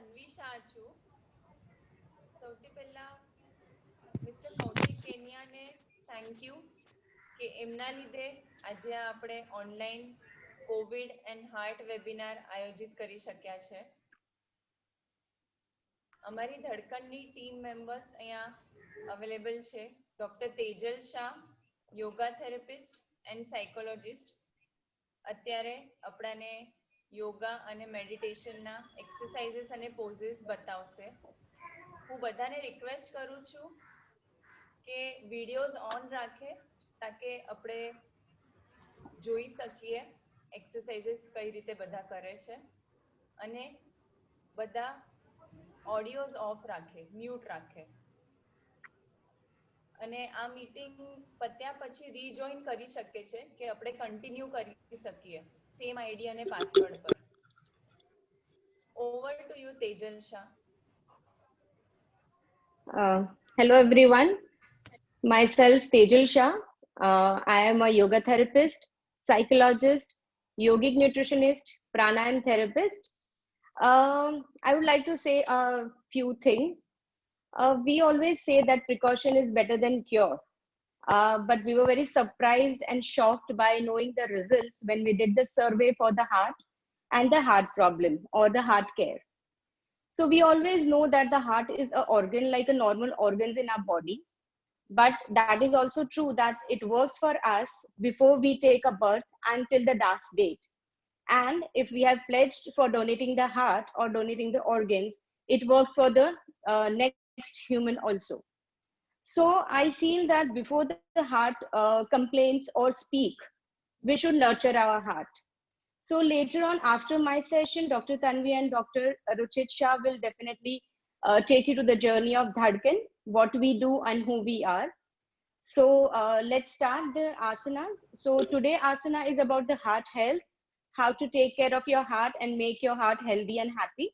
તન્વી શાહ છું. સૌથી પહેલા મિસ્ટર કૌશિક કેનિયાને થેન્ક યુ કે એમના લીધે આજે આપણે online Covid and heart webinar આયોજિત કરી શક્યા છે. અમારી ધડકનની ટીમ મેમ્બર્સ અહીંયા અવેલેબલ છે. Doctor Tejal Shah, yoga therapist and psychologist, અત્યારે આપણાને યોગા અને મેડિટેશનના એક્સરસાઇઝીસ અને પોઝિસ બતાવશે. હું બધાને રિક્વેસ્ટ કરું છું કે વિડીયોઝ ઓન રાખે તાકે આપણે જોઈ શકીએ એક્સરસાઇઝીસ કઈ રીતે બધા કરે છે, અને બધા ઓડિયોઝ ઓફ રાખે, મ્યુટ રાખે, અને આ મીટિંગ પત્યા પછી રીજોઈન કરી શકે છે કે આપણે કન્ટિન્યુ કરી શકીએ સેમ આઈડી અને પાસવર્ડ પર. Over to you Tejal Shah. Hello everyone, myself Tejal Shah. I am a yoga therapist, psychologist, yogic nutritionist, pranayam therapist. I would like to say a few things. We always say that precaution is better than cure, but we were very surprised and shocked by knowing the results when we did the survey for the heart and the heart problem or the heart care. So we always know that the heart is an organ like a normal organs in our body, but that is also true that it works for us before we take a birth until the last date. And if we have pledged for donating the heart or donating the organs, it works for the next human also. So I feel that before the heart complains or speak, we should nurture our heart. So later on, after my session, Dr. Tanvi and Dr. Ruchit Shah will definitely take you to the journey of Dhadkan, what we do and who we are. So let's start the asanas. So today asana is about the heart health, how to take care of your heart and make your heart healthy and happy.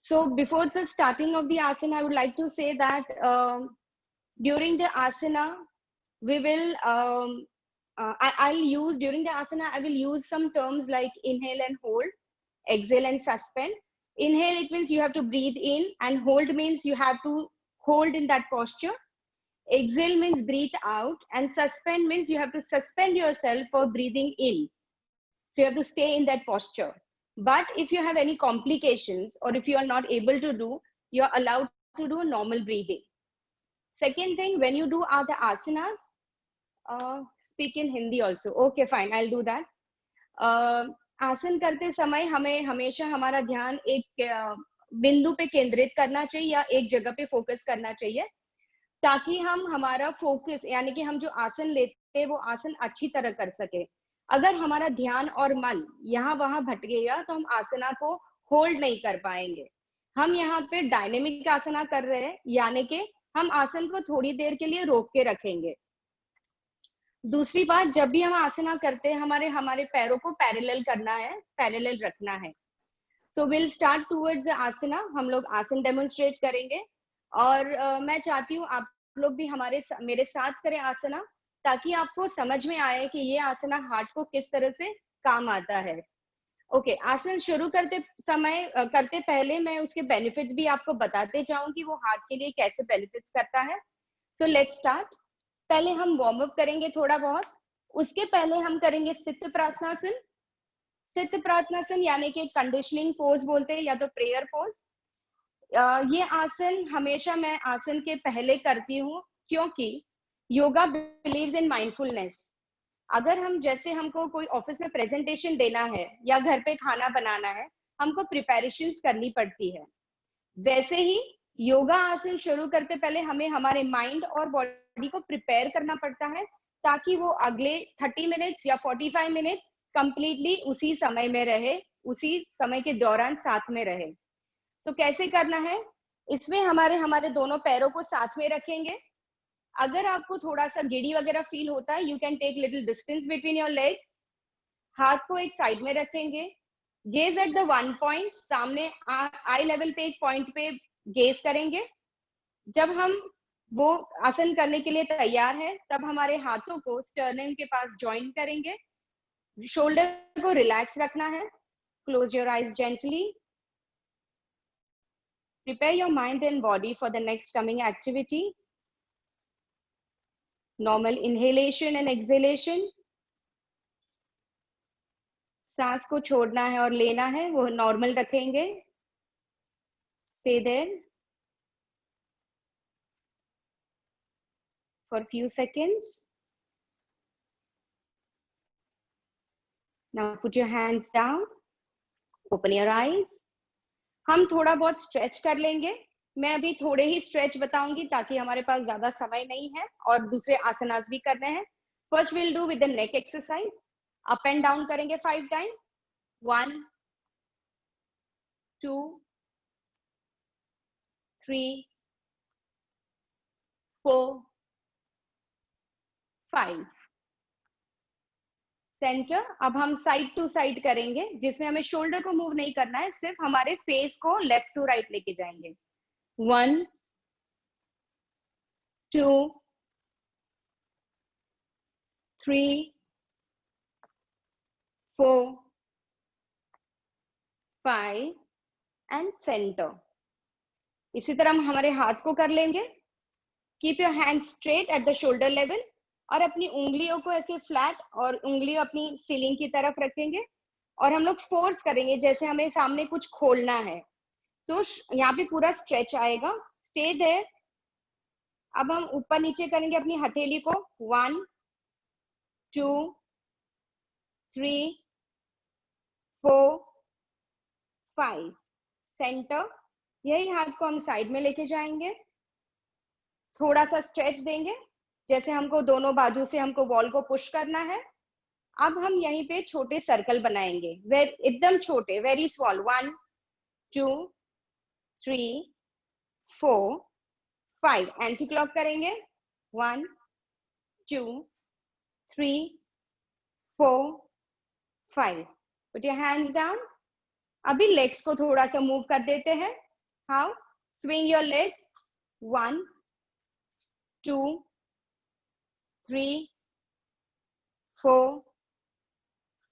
So before the starting of the asana, I would like to say that during the asana, we will I'll use during the asana, I will use some terms like inhale and hold, exhale and suspend. Inhale, it means you have to breathe in, and hold means you have to hold in that posture. Exhale means breathe out, and suspend means you have to suspend yourself for breathing in. So you have to stay in that posture. But if you have any complications or if you are not able to do, you are allowed to do normal breathing. Second thing, when you do the asanas, speak in Hindi also. Okay, fine, I'll do that. आसन करते समय हमें हमेशा हमारा ध्यान एक बिंदु पे केंद्रित करना चाहिए या एक जगह पे फोकस करना चाहिए, ताकि हम हमारा फोकस यानी कि हम जो आसन लेते हैं वो आसन अच्छी तरह कर सके. अगर हमारा ध्यान और मन यहाँ वहां भटकेगा तो हम आसना को होल्ड नहीं कर पाएंगे. हम यहाँ पे डायनेमिक आसना कर रहे हैं, यानी कि हम आसन को थोड़ी देर के लिए रोक के रखेंगे. दूसरी बात, जब भी हम आसना करते हैं हमारे पैरों को पैरेलल करना है, पैरेलल रखना है. सो विल स्टार्ट टूवर्ड्स आसना. हम लोग आसन डेमोन्स्ट्रेट करेंगे और मैं चाहती हूँ आप लोग भी मेरे साथ करें आसना, ताकि आपको समझ में आए कि ये आसना हार्ट को किस तरह से काम आता है. ओके, आसन शुरू करते पहले मैं उसके बेनिफिट्स भी आपको बताते जाऊं कि वो हार्ट के लिए कैसे बेनिफिट्स करता है. So let's start. पहले हम वार्म अप करेंगे थोड़ा बहुत. उसके पहले हम करेंगे सिद्ध प्रार्थनासन. सिद्ध प्रार्थनासन यानी कि कंडीशनिंग पोज बोलते हैं या तो प्रेयर पोज. ये आसन हमेशा मैं आसन के पहले करती हूँ, क्योंकि योगा बिलीव्स इन माइंडफुलनेस. अगर हम जैसे हमको कोई ऑफिस में प्रेजेंटेशन देना है या घर पे खाना बनाना है, हमको प्रिपरेशंस करनी पड़ती है. वैसे ही योगा आसन शुरू करते पहले हमें हमारे माइंड और बॉडी को प्रिपेयर करना पड़ता है, ताकि वो अगले 30 मिनट्स या 45 मिनट कंप्लीटली उसी समय में रहे, उसी समय के दौरान साथ में रहे. सो कैसे करना है, इसमें हमारे दोनों पैरों को साथ में रखेंगे. अगर आपको थोड़ा सा गिड़ी वगैरह फील होता है, you can take little distance between your legs. हाथ को एक साइड में रखेंगे. Gaze at the one point, सामने आई लेवल पे एक पॉइंट पे गेज करेंगे. जब हम वो आसन करने के लिए तैयार है, तब हमारे हाथों को स्टर्नम के पास ज्वाइन करेंगे. शोल्डर को रिलैक्स रखना है. Close your eyes gently. Prepare your mind and body for the next coming activity. Normal inhalation and exhalation. सांस को छोड़ना है और लेना है, वो नॉर्मल रखेंगे. Stay there for few seconds. Now put your hands down. Open your eyes. हम थोड़ा बहुत स्ट्रेच कर लेंगे. मैं अभी थोड़े ही स्ट्रेच बताऊंगी ताकि हमारे पास ज्यादा समय नहीं है और दूसरे आसनास भी करने हैं. First will do with the neck exercise. Up and down करेंगे 5 टाइम. 1 2 3 4 5. सेंटर. अब हम साइड टू साइड करेंगे जिसमें हमें शोल्डर को मूव नहीं करना है, सिर्फ हमारे फेस को लेफ्ट टू राइट लेके जाएंगे. 1 2 3 4 5 एंड सेंटर. इसी तरह हम हमारे हाथ को कर लेंगे. Keep your hand straight at the shoulder level और अपनी उंगलियों को ऐसे फ्लैट और उंगलियों अपनी सीलिंग की तरफ रखेंगे और हम लोग फोर्स करेंगे जैसे हमें सामने कुछ खोलना है. तो यहाँ पे पूरा स्ट्रेच आएगा. Stay there. अब हम ऊपर नीचे करेंगे अपनी हथेली को. 1 2 3 4 5. सेंटर. यही हाथ को हम साइड में लेके जाएंगे. थोड़ा सा स्ट्रेच देंगे जैसे हमको दोनों बाजू से हमको वॉल को पुश करना है. अब हम यहीं पे छोटे सर्कल बनाएंगे, एकदम छोटे, वेरी स्मॉल. 1 2 3 4 5. एंटी क्लॉक करेंगे. 1 2 3 4 5. Put your hands down. अभी लेग्स को थोड़ा सा मूव कर देते हैं. How? Swing your legs. 1 2 3 4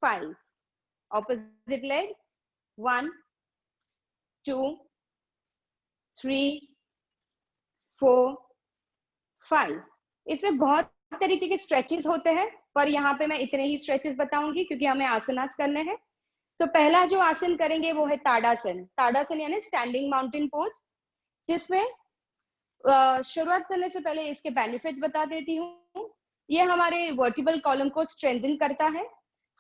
5. Opposite leg. 1 2 3 4 5. इसमें बहुत तरीके के स्ट्रेचेस होते हैं पर यहाँ पे मैं इतने ही स्ट्रेचेस बताऊंगी क्योंकि हमें आसनास करने हैं. तो पहला जो आसन करेंगे वो है ताड़ासन. ताड़ासन यानी स्टैंडिंग माउंटेन पोज, जिसमें शुरुआत करने से पहले इसके बेनिफिट्स बता देती हूँ. ये हमारे वर्टिबल कॉलम को स्ट्रेंथन करता है,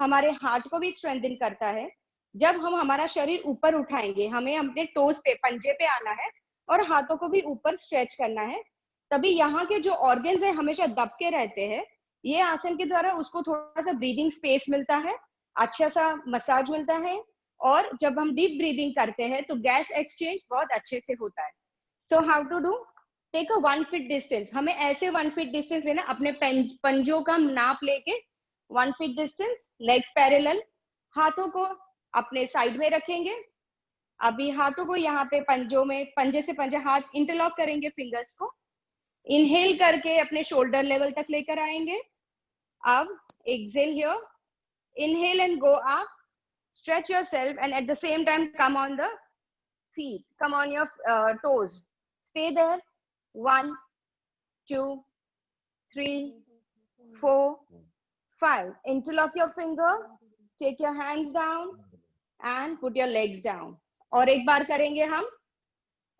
हमारे हार्ट को भी स्ट्रेंथन करता है. जब हम हमारा शरीर ऊपर उठाएंगे, हमें अपने टोज पे, पंजे पे आना है और हाथों को भी ऊपर स्ट्रेच करना है. तभी यहाँ के जो ऑर्गन्स है हमेशा दब के रहते हैं. ये आसन के द्वारा उसको थोड़ा सा ब्रीदिंग स्पेस मिलता है, अच्छा सा मसाज मिलता है. और जब हम डीप ब्रीदिंग करते हैं तो गैस एक्सचेंज बहुत अच्छे से होता है. So how to do? Take a 1 feet distance. हमें ऐसे 1 फीट डिस्टेंस लेना, अपने पंजों का नाप लेके 1 फीट डिस्टेंस. Legs parallel. हाथों को अपने साइड में रखेंगे. अभी हाथों को यहाँ पे पंजों में, पंजे से पंजे हाथ इंटरलॉक करेंगे फिंगर्स को. इनहेल करके अपने शोल्डर लेवल तक लेकर आएंगे. अब exhale here. Inhale and go up. Stretch yourself and at the same time come on the feet. Come on your toes. Stay there. 1 2 3 4 5. Interlock your finger. Take your hands down and put your legs down. और एक बार करेंगे हम.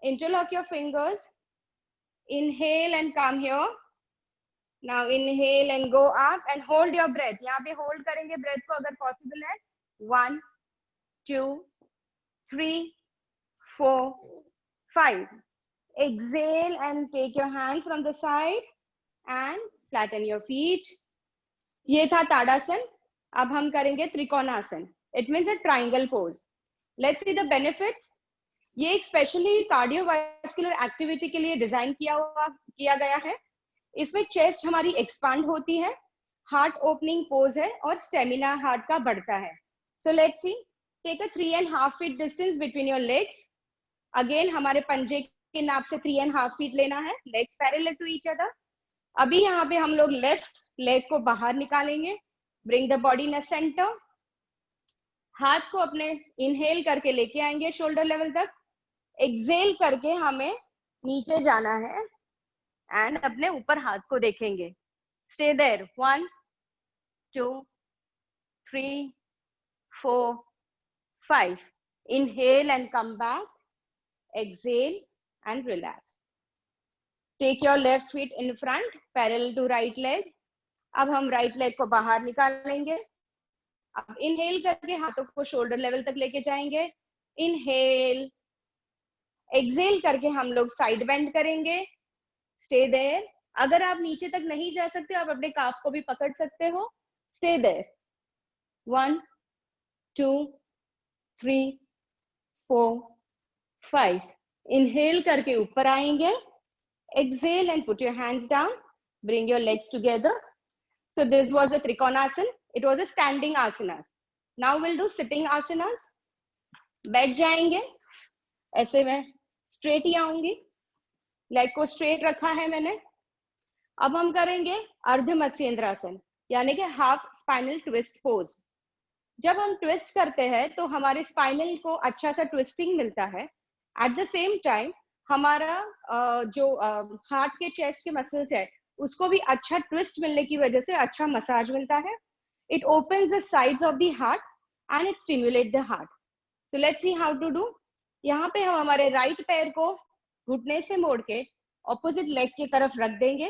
Interlock your fingers. Inhale and come here. Now inhale and go up and hold your breath. यहाँ पे hold करेंगे breath को अगर possible है. 1 2 3 4 5. Exhale and take your hands from the side and flatten your feet. ये था ताड़ासन. अब हम करेंगे trikonasana. It means a triangle pose. Let's see the benefits. ये एक स्पेशली कार्डियोवास्कुलर एक्टिविटी के लिए डिजाइन किया गया है. इसमें चेस्ट हमारी एक्सपांड होती है, हार्ट ओपनिंग पोज है और स्टेमिना हार्ट का बढ़ता है. So let's see. Take a 3.5 feet distance between your legs. Again हमारे पंजे के नाप से 3.5 फीट लेना है. Legs parallel to each other. अभी यहाँ पे हम लोग लेफ्ट लेग को बाहर निकालेंगे. Bring the body in centre. हाथ को अपने इनहेल करके लेके आएंगे शोल्डर लेवल तक. एक्सेल करके हमें नीचे जाना है एंड अपने ऊपर हाथ को देखेंगे. Stay there. 1 2 3 4 5. Inhale and come back. Exhale and relax. Take your left feet in front, parallel to right leg. अब हम राइट लेग को बाहर निकालेंगे. अब इनहेल करके हाथों को शोल्डर लेवल तक लेके जाएंगे. इनहेल. एक्सेल करके हम लोग साइड बेंड करेंगे. Stay there. अगर आप नीचे तक नहीं जा सकते आप अपने काफ को भी पकड़ सकते हो. Stay there. 1 2 3 4 5. इनहेल करके ऊपर आएंगे. Exhale and put your hands down. Bring your legs together. So this was a Trikonasana. It was a standing asanas. Now we'll do sitting asanas. बैठ जाएंगे. ऐसे मैं straight ही आऊंगी. Leg को straight रखा है मैंने. अब हम करेंगे अर्ध मत्स्येंद्रासन, यानी कि हाफ स्पाइनल ट्विस्ट पोज. जब हम ट्विस्ट करते हैं तो हमारे स्पाइनल को अच्छा सा ट्विस्टिंग मिलता है. एट द सेम टाइम हमारा जो हार्ट के चेस्ट के मसल्स है उसको भी अच्छा ट्विस्ट मिलने की वजह से अच्छा मसाज मिलता है. It opens the sides of the heart and it stimulate the heart. So let's see how to do. यहाँ पे हम हमारे राइट पैर को घुटने से मोड़ के ऑपोजिट लेग की तरफ रख देंगे.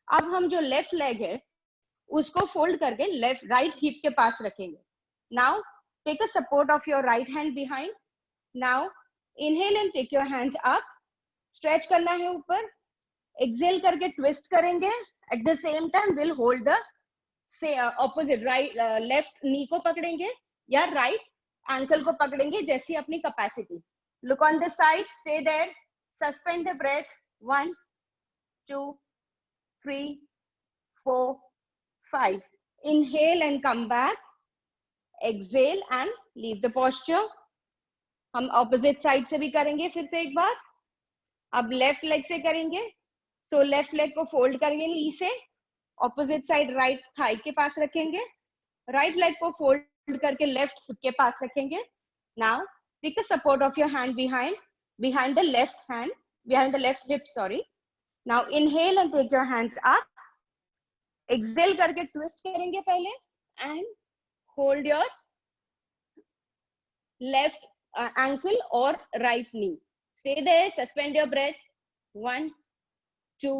अब हम जो लेफ्ट लेग है उसको फोल्ड करके लेफ्ट राइट हिप के पास रखेंगे. Now take a support of your right hand behind. Now inhale and take your hands up. Stretch करना है ऊपर. एक्सेल करके ट्विस्ट करेंगे. At the same time will hold the opposite right left knee को पकड़ेंगे या राइट एंकल को पकड़ेंगे जैसी अपनी capacity. Look on this side. Stay there. Suspend the breath. 1 2 3 4 5. Inhale and come back. Exhale and leave the posture. हम opposite side से भी करेंगे फिर से एक बार. अब लेफ्ट लेग से करेंगे. सो लेफ्ट लेग को फोल्ड करेंगे नी से. ऑपोजिट साइड राइट थाई के पास रखेंगे. राइट लेग को फोल्ड करके लेफ्ट हिप के पास रखेंगे. Now take the support of your hand behind the left hand, behind the left hip, sorry. Now inhale and take your hands up. Exhale करके twist करेंगे पहले and hold your left ankle or right knee. Stay there. Suspend your breath. 1 2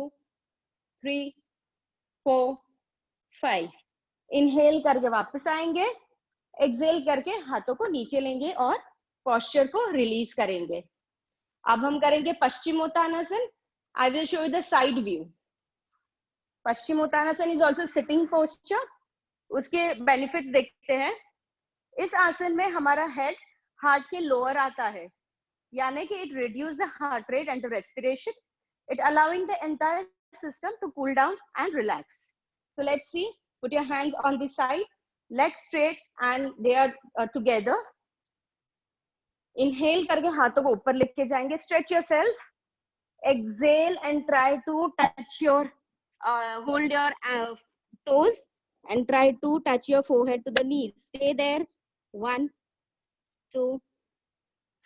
3 4 5. Inhale करके वापस आएंगे. Exhale करके हाथों को नीचे लेंगे और posture को रिलीज करेंगे. अब हम करेंगे Paschimottanasana. I will show you the side view. Paschimottanasana is also sitting posture. उसके बेनिफिट्स देखते हैं. इस आसन में हमारा हेड हार्ट के लोअर आता है, यानी कि it reduce the heart rate and the respiration. It allowing the entire system to cool down and relax. So let's see. Put your hands on the side, legs straight and they are together. Inhale करके हाथों को ऊपर लेके जाएंगे. Stretch yourself. Exhale and try to touch your hold your toes and try to touch your forehead to the knees. Stay there. 1 2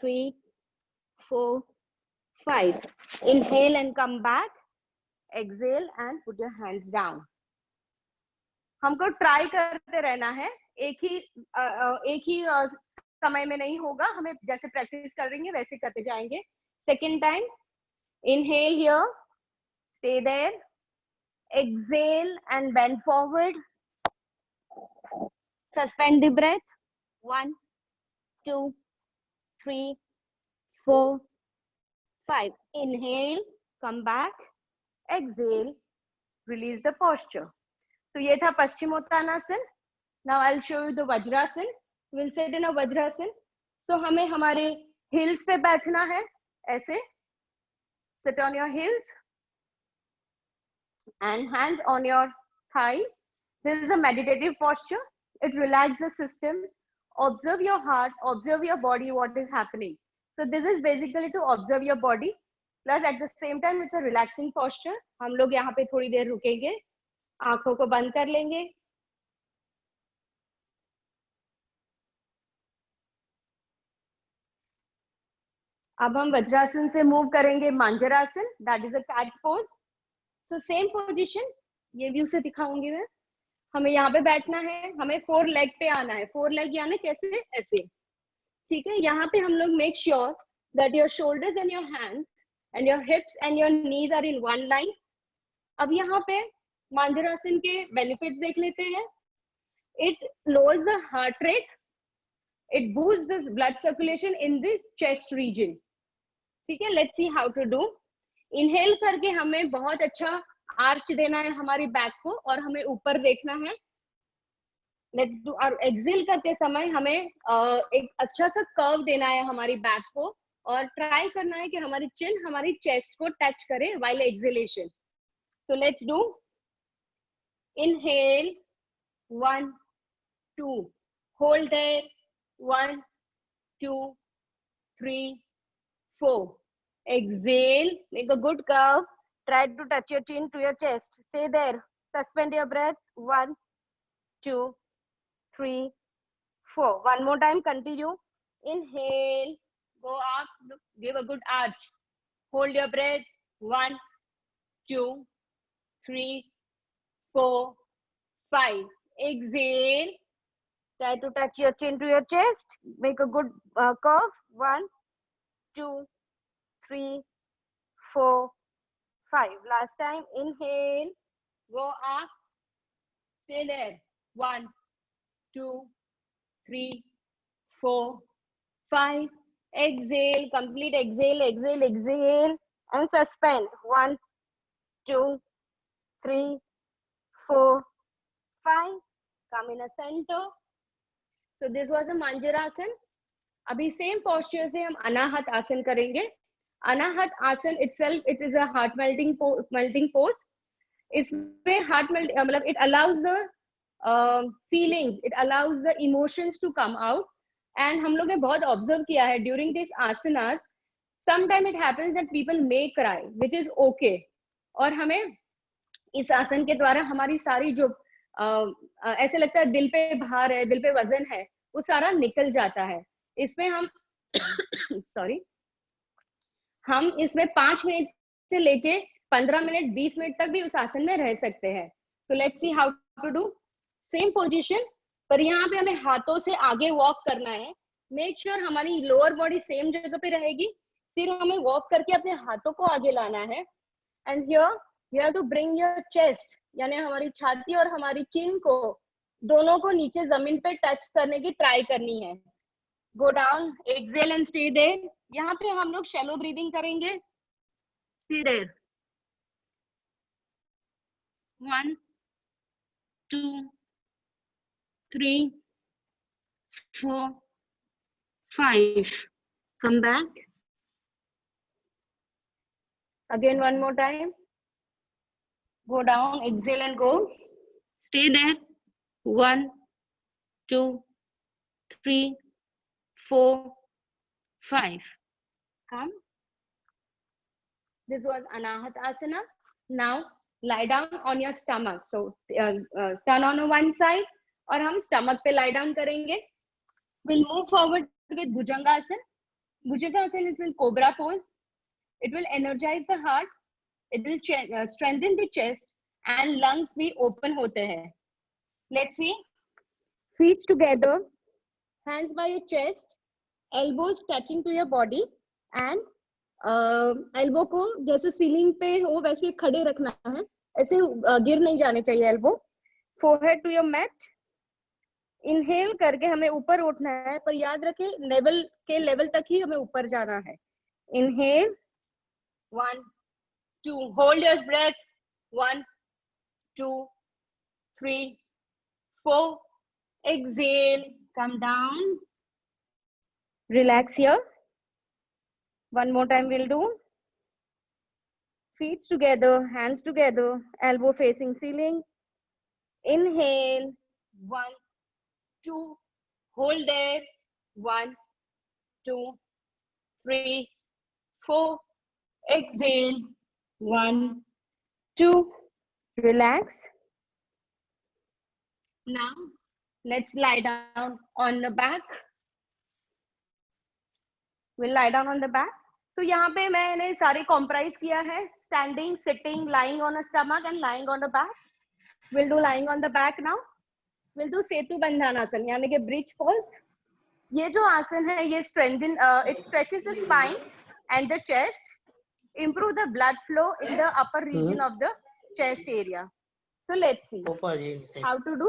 3 4 5. Inhale and come back. Exhale and put your hands down. हमको try करते रहना है. एक ही समय में नहीं होगा. हमें जैसे प्रैक्टिस कर रही है वैसे करते जाएंगे. Second time. Inhale here. Stay there. Exhale and bend forward. Suspend the breath. 1 2 3 4 5. Inhale, come back. Exhale, release the posture. So ये था Paschimottanasana. Now I'll show you the Vajrasan. We'll sit in a Vajrasan. So हमें हमारे heels पे बैठना है. ऐसे sit on your heels and hands on your thighs. This is a meditative posture. It relaxes the system. Observe your heart, observe your body, what is happening. So this is basically to observe your body. Plus at the same time it's a relaxing posture. हम लोग यहाँ पे थोड़ी देर रुकेंगे. आंखों को बंद कर लेंगे. अब हम वज्रासन से मूव करेंगे Marjarasana, that is a cat pose. So same position, ये व्यू से दिखाऊंगी मैं. हमें यहाँ पे बैठना है, हमें 4 लेग पे आना है. 4 लेग यानी कैसे, ऐसे. ठीक है, यहाँ पे हम लोग make sure that your shoulders and your hands and your hips and your knees are in one line. अब यहाँ पे मांजरासन के बेनिफिट्स देख लेते हैं. It lowers the heart rate, it boost the blood circulation in this chest region. ठीक है, let's see how to do. Inhale करके हमें बहुत अच्छा आर्च देना है हमारी बैक को और हमें ऊपर देखना है. Let's do. और एक्सेल करते समय हमें एक अच्छा सा कर्व देना है हमारी बैक को और ट्राई करना है कि हमारी चिन हमारी चेस्ट को टच करे while acceleration. So let's do. Inhale 1 2, hold there 1 2 3 4. Exhale, make a good curve. Try to touch your chin to your chest. Stay there. Suspend your breath. 1 2 3 4. One more time. Continue. Inhale. Go up. Give a good arch. Hold your breath. 1 2 3 4 5. Exhale. Try to touch your chin to your chest. Make a good curve. 1 2 3 4 5. Last time. Inhale. Go up. Stay there. 1 2 3 4 5. Exhale. Complete exhale, exhale, exhale. And suspend. 1 2 3 4 5. Come in a center. So this was a Manjarasan. अभी same posture से हम अनाहत आसन करेंगे. अनाहत आसन itself, it is a heart melting pose. इसमें heart melt मतलब it allows the feelings, it allows the emotions to come out. And हम लोग ने बहुत observe किया है during these asanas, sometime it happens that people may cry, which is okay. और हमें इस आसन के द्वारा हमारी सारी जो ऐसे लगता है दिल पे भार है, दिल पे वजन है, वो सारा निकल जाता है. इसमें हम सॉरी हम इसमें 5 मिनट से लेके 15 मिनट 20 मिनट तक भी उस आसन में रह सकते हैं. So let's see how to do. Same position, पर यहाँ पे हमें हाथों से आगे वॉक करना है. मेक श्योर हमारी लोअर बॉडी सेम जगह पे रहेगी, सिर्फ हमें वॉक करके अपने हाथों को आगे लाना है. And here you have to bring your chest, यानी हमारी छाती और हमारी चिन को दोनों को नीचे जमीन पे टच करने की ट्राई करनी है. Go down, exhale and stay there. यहाँ पे हम लोग shallow breathing करेंगे. Stay there. 1 2 3 4 5. Come back. Again one more time. Go down, exhale and go. Stay there. 1 2 3 4 5. Come. This was Anahat Asana. Now lie down on your stomach. So turn on one side और हम stomach पे lie down करेंगे. We'll move forward with Bhujangasana. Bhujangasana is cobra pose. It will energize the heart. It will strengthen the chest and lungs भी open होते हैं. Let's see. Feet together, hands by your chest, elbows touching to your body, and elbow को जैसे ceiling पे हो वैसे खड़े रखना है, ऐसे गिर नहीं जाने चाहिए elbow. Forehead to your mat. Inhale करके हमें ऊपर उठना है, पर याद रखें लेवल तक ही हमें ऊपर जाना है. Inhale 1 2, hold your breath. 1 2 3 4. Exhale, come down, relax here. One more time we'll do. Feet together, hands together, elbow facing ceiling. Inhale, 1 2, hold there. 1 2 3 4. Exhale, 1 2. Relax. Now let's lie down on the back. We'll lie down on the back. तो यहाँ पे मैंने सारे comprise किया है, standing, sitting, lying on a stomach and lying on the back. Will do lying on the back now. Will do Setu Bandhanasana यानी कि bridge pose. ये जो आसन है ये strengthen, it stretches the spine and the chest, improve the blood flow in the upper region of the chest area. So let's see how to do.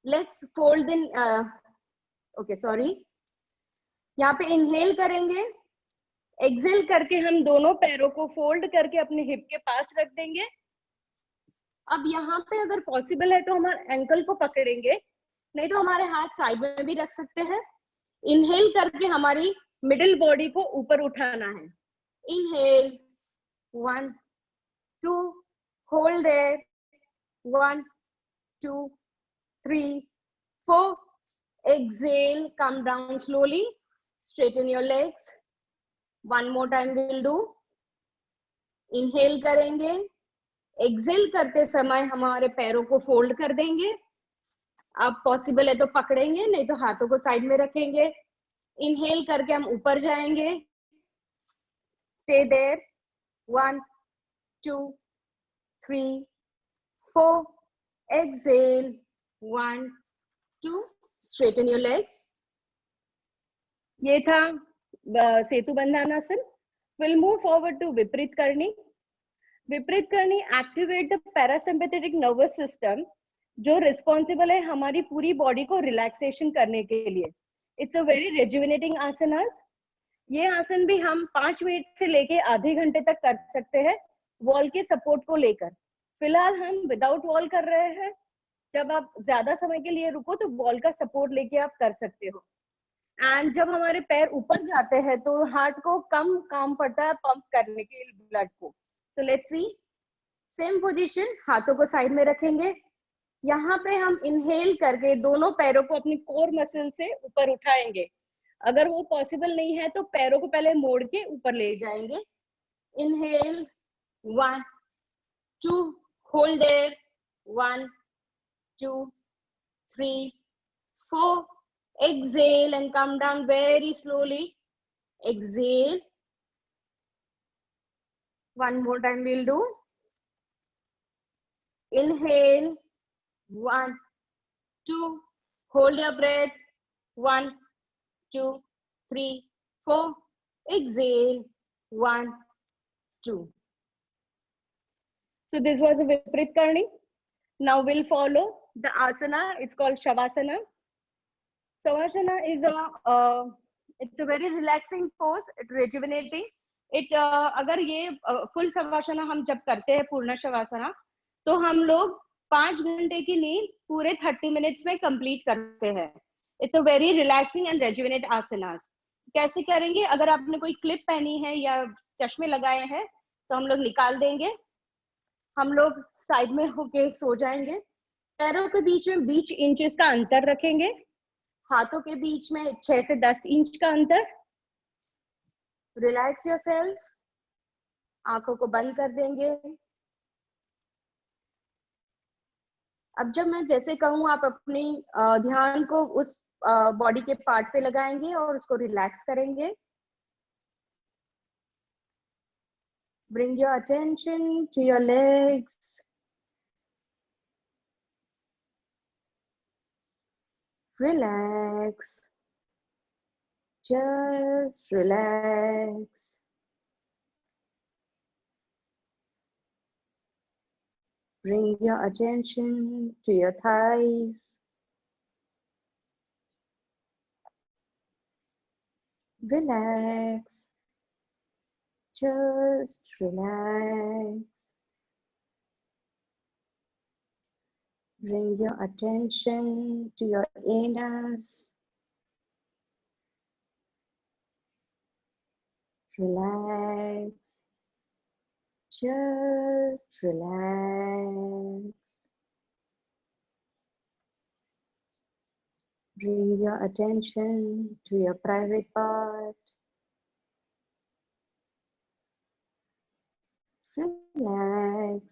Let's fold in, okay, sorry. यहाँ पे inhale करेंगे, exhale करके हम दोनों पैरों को fold करके अपने hip के पास रख देंगे. अब यहाँ पे अगर possible है तो हमारे ankle को पकड़ेंगे, नहीं तो हमारे हाथ साइड में भी रख सकते हैं. Inhale करके हमारी middle body को ऊपर उठाना है. Inhale, 1, 2, hold there, 1, 2, 3, 4. Exhale, come down slowly, straighten your legs. One more time we'll do. Inhale करेंगे, exhale करते समय हमारे पैरों को fold कर देंगे. अब possible है तो पकड़ेंगे, नहीं तो हाथों को साइड में रखेंगे. Inhale करके हम ऊपर जाएंगे. Stay there. 1, 2, 3, 4. Exhale. 1, 2. Straighten your legs. ये था सेतु बंधनासन. We'll move forward to विपरीत करनी. विपरीत करनी activate the parasympathetic nervous system, जो रिस्पॉन्सिबल है हमारी पूरी बॉडी को रिलैक्सेशन करने के लिए. इट्स अ वेरी रेजुविनेटिंग आसनास. ये आसन भी हम 5 मिनट से लेके आधे घंटे तक कर सकते हैं वॉल के सपोर्ट को लेकर. फिलहाल हम विदाउट वॉल कर रहे हैं. जब आप ज्यादा समय के लिए रुको तो वॉल का सपोर्ट लेके आप कर सकते हो. एंड जब हमारे पैर ऊपर जाते हैं तो हार्ट को कम काम पड़ता है पंप करने के लिए ब्लड को. सो लेट्स सी. सेम पोजीशन, हाथों को साइड में रखेंगे. यहाँ पे हम इनहेल करके दोनों पैरों को अपनी कोर मसल से ऊपर उठाएंगे. अगर वो पॉसिबल नहीं है तो पैरों को पहले मोड़ के ऊपर ले जाएंगे. Inhale, 1, 2, hold their, 1, 2, 3, 4. Exhale and come down very slowly. Exhale. One more time we'll do. Inhale. 1, 2. Hold your breath. 1, 2, 3, 4. Exhale. 1, 2. So this was a Viprit Karni. Now we'll follow the asana. It's called Shavasana. Shavasana is it's a very relaxing pose. It's rejuvenating. अगर ये full शवासना हम जब करते हैं, पूर्ण शवासना, तो हम लोग 5 घंटे की नींद पूरे 30 मिनट्स में कंप्लीट करते हैं. It's a very relaxing and rejuvenate asanas. कैसे करेंगे? अगर आपने कोई क्लिप पहनी है या चश्मे लगाए हैं तो हम लोग निकाल देंगे. हम लोग साइड में होके सो जाएंगे. पैरों के बीच में 20 इंचेस का अंतर रखेंगे. हाथों के बीच में 6 से 10 इंच का अंतर. Relax yourself. आंखों को बंद कर देंगे. अब जब मैं जैसे कहूँ आप अपनी ध्यान को उस बॉडी के पार्ट पे लगाएंगे और उसको रिलैक्स करेंगे. Bring your attention to your legs. Relax. Just relax. Bring your attention to your thighs. Relax. Just relax. Bring your attention to your anus. Relax. Just relax. Bring your attention to your private part. Relax.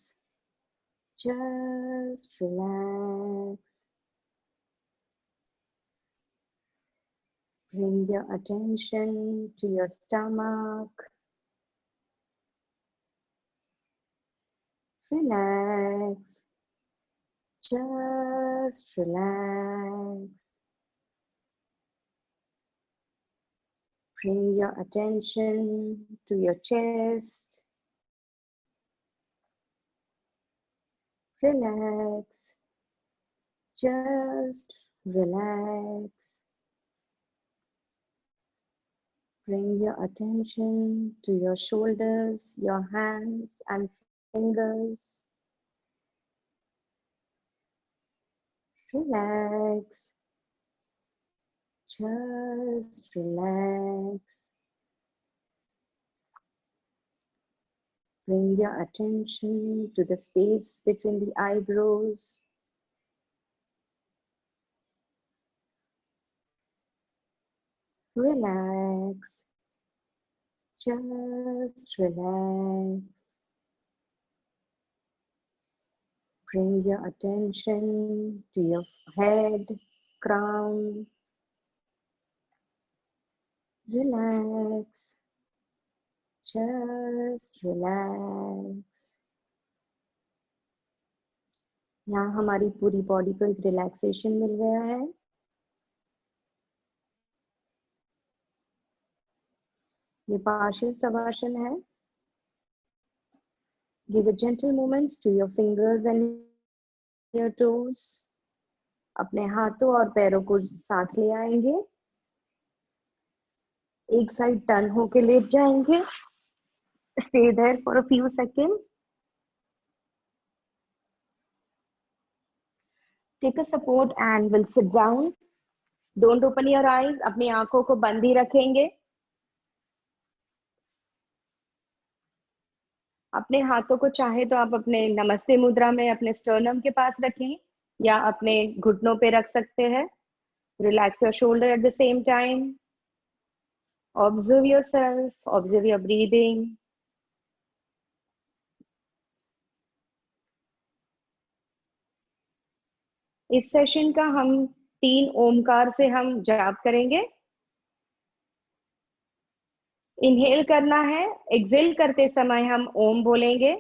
Just relax. Bring your attention to your stomach. Relax. Just relax. Bring your attention to your chest. Relax. Just relax. Bring your attention to your shoulders, your hands and fingers. Relax. Just relax. Bring your attention to the space between the eyebrows. Relax. Just relax. Bring your attention to your head, crown. Relax. Just relax. यहाँ हमारी पूरी body को एक relaxation मिल गया है. ये partial shavasana है. Give a gentle movements to your fingers and your toes. अपने हाथों और पैरों को साथ ले आएंगे. एक साइड टर्न होके लेट जाएंगे. Stay there for a few seconds. Take a support and we'll sit down. Don't open your eyes. अपनी आंखों को बंद ही रखेंगे. अपने हाथों को चाहे तो आप अपने नमस्ते मुद्रा में अपने स्टर्नम के पास रखें या अपने घुटनों पे रख सकते हैं. Relax your shoulder at the same time. Observe yourself. Observe your breathing. इस सेशन का हम 3 ओमकार से हम जाप करेंगे. इनहेल करना है. एक्सेल करते समय हम ओम बोलेंगे.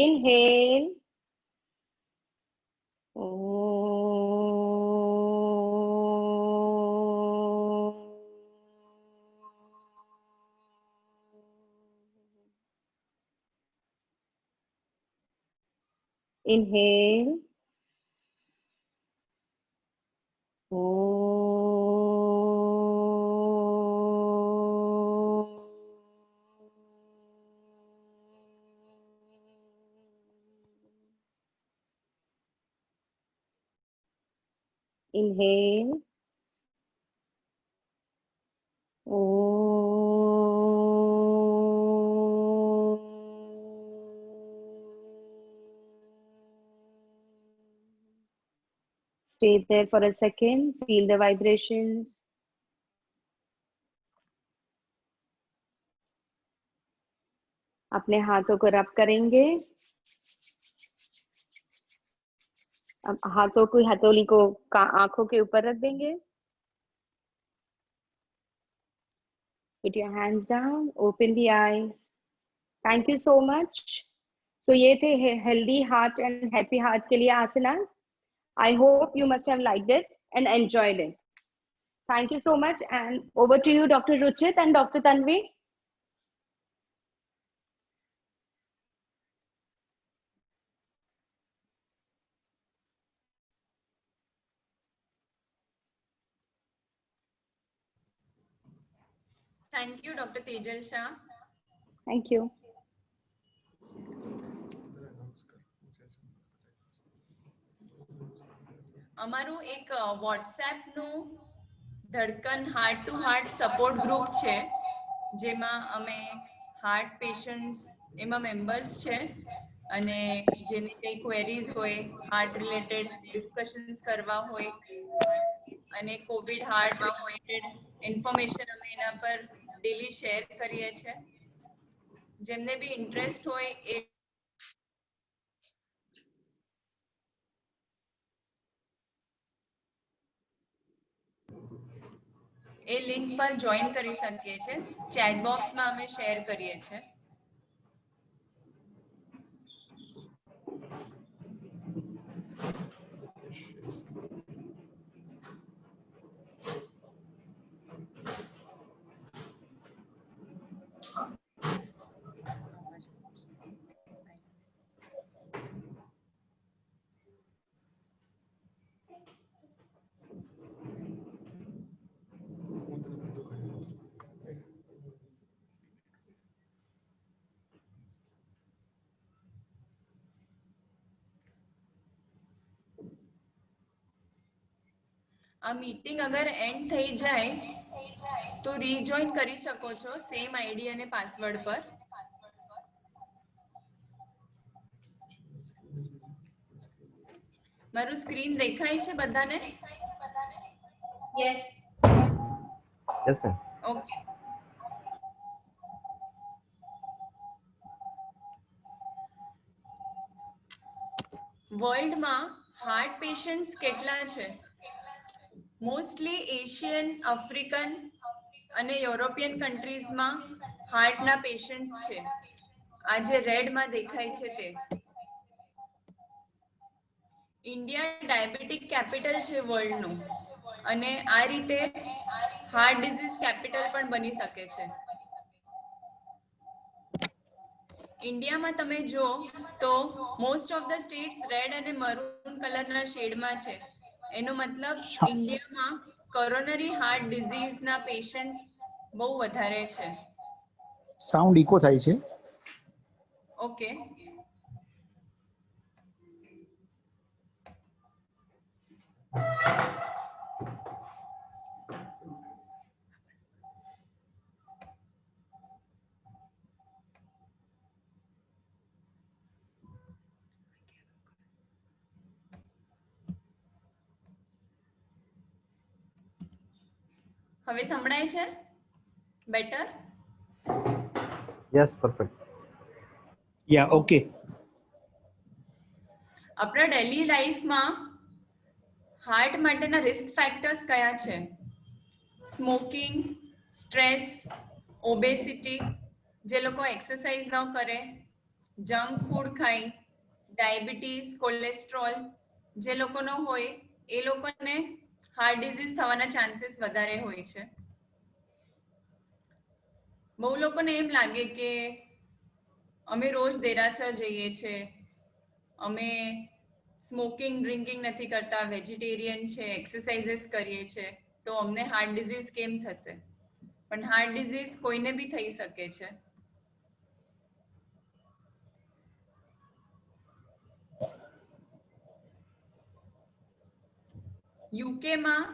Inhale. Inhale. Inhale. Stay there for a second. Feel the vibrations. अपने हाथों को रब करेंगे. अब हाथों को हथौली को आंखों के ऊपर रख देंगे. Put your hands down. Open the eyes. Thank you so much. So ये थे healthy heart and happy heart के लिए asanas. I hope you must have liked it and enjoyed it. Thank you so much, and over to you, Dr. Ruchit and Dr. Tanvi. Thank you, Dr. Tejal Shah. Thank you. અમારું એક WhatsApp નું Dhadkan heart to heart support group છે જેમાં અમે heart patients એમાં members છે અને જેની કઈ ક્વેરીઝ હોય હાર્ટ રિલેટેડ ડિસ્કશન્સ કરવા હોય અને કોવિડ હાર્ટ રિલેટેડ ઇન્ફોર્મેશન અમે એના પર ડેલી શેર કરીએ છીએ. જેમને બી ઇન્ટરેસ્ટ હોય એ એ લિંક પર જોઈન કરી શકીએ છીએ. ચેટ બોક્સમાં અમે શેર કરીએ છીએ. આ મીટિંગ અગર એન્ડ થઈ જાય તો રીજોઈન કરી શકો છો સેમ આઈડી અને પાસવર્ડ પર. મારું સ્ક્રીન દેખાય છે બધાને? Yes. Yes, ma'am. ઓકે. વર્લ્ડમાં હાર્ટ પેશન્ટ્સ કેટલા છે? મોસ્ટલી એશિયન, આફ્રિકન અને યુરોપિયન કન્ટ્રીઝમાં હાર્ટના પેશન્ટ્સ છે. આ જે રેડમાં દેખાય છે તે. ઇન્ડિયા ડાયાબિટીક કેપિટલ છે વર્લ્ડનું, અને આ રીતે હાર્ટ ડિઝીઝ કેપિટલ પણ બની શકે છે. ઇન્ડિયામાં તમે જો તો most of the states red અને મરૂન કલરના શેડમાં છે. એનો મતલબ ઇન્ડિયામાં કોરોનરી હાર્ટ ડિઝીઝના પેશન્ટ્સ બહુ વધારે છે. સાઉન્ડ ઇકો થાય છે. ઓકે. હવે સંભળાય છે better? Yes, perfect. Yeah okay. આપણા ડેલી લાઈફમાં હાર્ટ માટેના રિસ્ક ફેક્ટર્સ કયા છે? સ્મોકિંગ, સ્ટ્રેસ, ઓબેસિટી, જે લોકો એક્સરસાઇઝ ન કરે, જંક ફૂડ ખાય, ડાયાબિટીસ, કોલેસ્ટ્રોલ, જે લોકોનો હોય એ લોકોને હાર્ટ ડિઝીઝ થવાના ચાન્સીસ વધારે હોય છે. બહુ લોકોને એમ લાગે કે અમે રોજ દેરાસર જઈએ છીએ, અમે સ્મોકિંગ ડ્રિંકિંગ નથી કરતા, વેજીટેરિયન છે, એક્સરસાઇઝીસ કરીએ છીએ, તો અમને હાર્ટ ડિઝીઝ કેમ થશે? પણ હાર્ટ ડિઝીઝ કોઈને બી થઈ શકે છે. યુકેમાં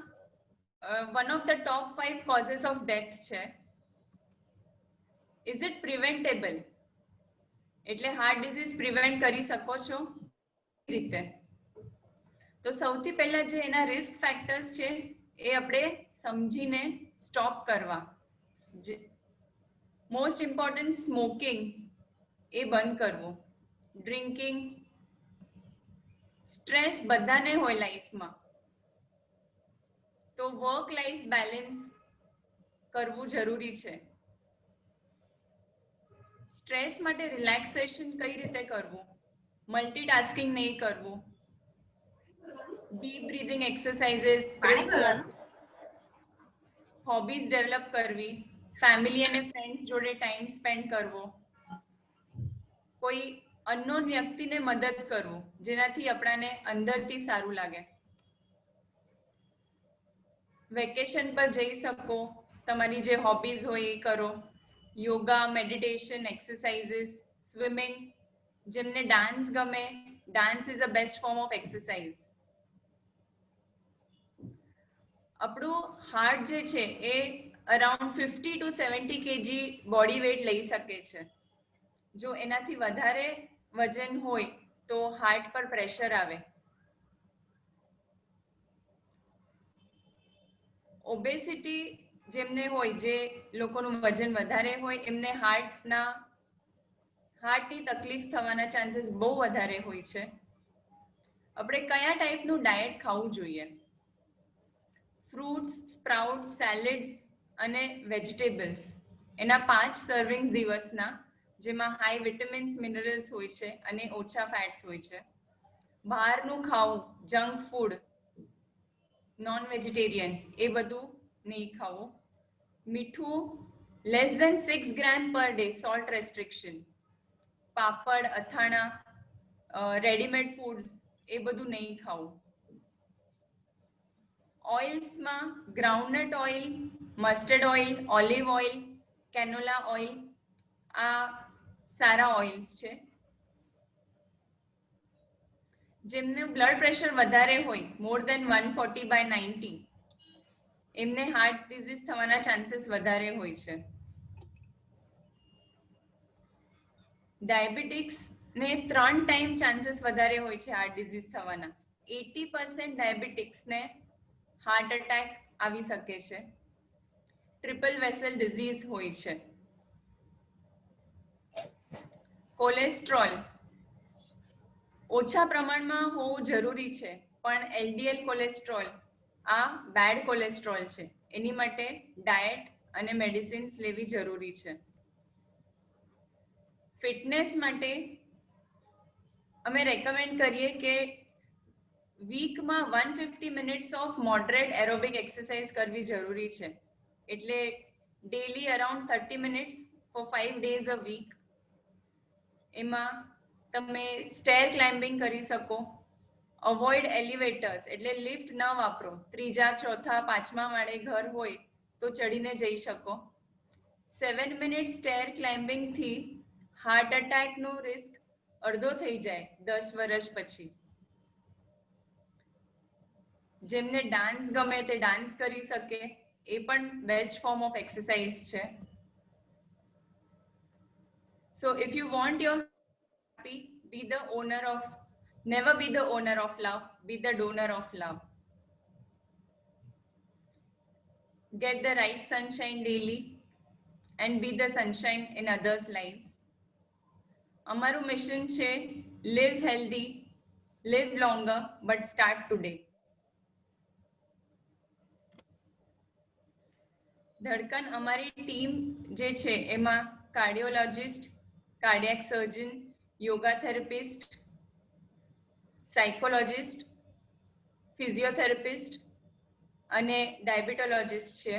one of the top 5 causes of death છે. Is it preventable? એટલે હાર્ટ ડિઝીઝ પ્રિવેન્ટ કરી શકો છો રીતે? તો સૌથી પહેલા જે એના રિસ્ક ફેક્ટર્સ છે એ આપણે સમજીને સ્ટોપ કરવા. મોસ્ટ ઇમ્પોર્ટન્ટ સ્મોકિંગ એ બંધ કરવું, ડ્રિંકિંગ, સ્ટ્રેસ બધાને હોય લાઈફમાં, તો વર્ક લાઈફ બેલેન્સ કરવું જરૂરી છે. સ્ટ્રેસ માટે રિલેક્સેશન કઈ રીતે કરવું? મલ્ટીટાસ્કિંગ નહીં કરવું, deep breathing exercises, brisk walk, hobbies develop કરવી, ફેમિલી અને ફ્રેન્ડ્સ જોડે ટાઈમ સ્પેન્ડ કરવો, કોઈ અનનોન વ્યક્તિને મદદ કરવું જેનાથી આપણાને અંદરથી સારું લાગે. વેકેશન પર જઈ શકો, તમારી જે હોબીઝ હોય એ કરો. યોગા, મેડિટેશન, એક્સરસાઇઝીસ, સ્વિમિંગ, જેમને ડાન્સ ગમે, dance is a best form of exercise. આપણું હાર્ટ જે છે એ around 50 to 70 kg body weight લઈ શકે છે. જો એનાથી વધારે વજન હોય તો હાર્ટ પર પ્રેશર આવે. ઓબેસિટી જેમને હોય, જે લોકોનું વજન વધારે હોય, એમને હાર્ટની તકલીફ થવાના ચાન્સીસ બહુ વધારે હોય છે. આપણે કયા ટાઈપનું ડાયટ ખાવું જોઈએ? ફ્રૂટ્સ, સ્પ્રાઉટ્સ, સેલેડ્સ અને વેજીટેબલ્સ એના 5 સર્વિંગ્સ દિવસના, જેમાં હાઈ વિટામિન્સ મિનરલ્સ હોય છે અને ઓછા ફેટ્સ હોય છે. બહારનું ખાવું, જંક ફૂડ, નોન વેજીટેરિયન એ બધું નહીં ખાવું. મીઠું લેસ ધેન 6 ગ્રામ પર ડે, સોલ્ટ રેસ્ટ્રિક્શન. પાપડ, અથાણા, રેડીમેડ ફૂડ્સ એ બધું નહીં ખાવું. ઓઇલ્સમાં groundnut oil, mustard oil, olive oil, canola oil આ સારા ઓઇલ્સ છે. જેમને બ્લડ પ્રેશર વધારે હોય, મોર દેન 140/90, એમને હાર્ટ ડિઝીઝ થવાના ચાન્સીસ વધારે હોય છે. ડાયાબિટીક્સ ને 3 ટાઈમ ચાન્સીસ વધારે હોય છે હાર્ટ ડિઝીઝ થવાના. 80% ડાયાબિટીક્સને હાર્ટ એટેક આવી શકે છે. ટ્રિપલ વેસલ ડિઝીઝ હોય છે. કોલેસ્ટ્રોલ ઓછા પ્રમાણમાં હોવું જરૂરી છે, પણ એલડીએલ કોલેસ્ટ્રોલ આ બેડ કોલેસ્ટ્રોલ છે. એની માટે ડાયટ અને મેડિસિન્સ લેવી જરૂરી છે. ફિટનેસ માટે અમે રેકમેન્ડ કરીએ કે વીકમાં 150 minutes of moderate aerobic exercise કરવી જરૂરી છે. એટલે daily around 30 minutes for 5 days a week. એમાં તમે સ્ટેર ક્લાઇમ્બિંગ કરી શકો. અવોઇડ એલિવેટર્સ, એટલે લિફ્ટ ન વાપરો. 3જા, 4થા, 5મા માળે ઘર હોય તો ચડીને જઈ શકો. 7 મિનિટ સ્ટેર ક્લાઇમ્બિંગ થી હાર્ટ એટેકનું રિસ્ક અડધો થઈ જાય 10 વર્ષ પછી. જેમને ડાન્સ ગમે તે ડાન્સ કરી શકે, એ પણ બેસ્ટ ફોર્મ ઓફ એક્સરસાઇઝ છે. So if you want your happy, be the owner of, never be the owner of love, be the donor of love. Get the right sunshine daily and be the sunshine in others' lives. અમારું mission છે live healthy, live longer, but start today. Dhadkan અમારી team જે છે એમાં cardiologist, cardiac surgeon, yoga therapist, psychologist, physiotherapist અને diabetologist છે.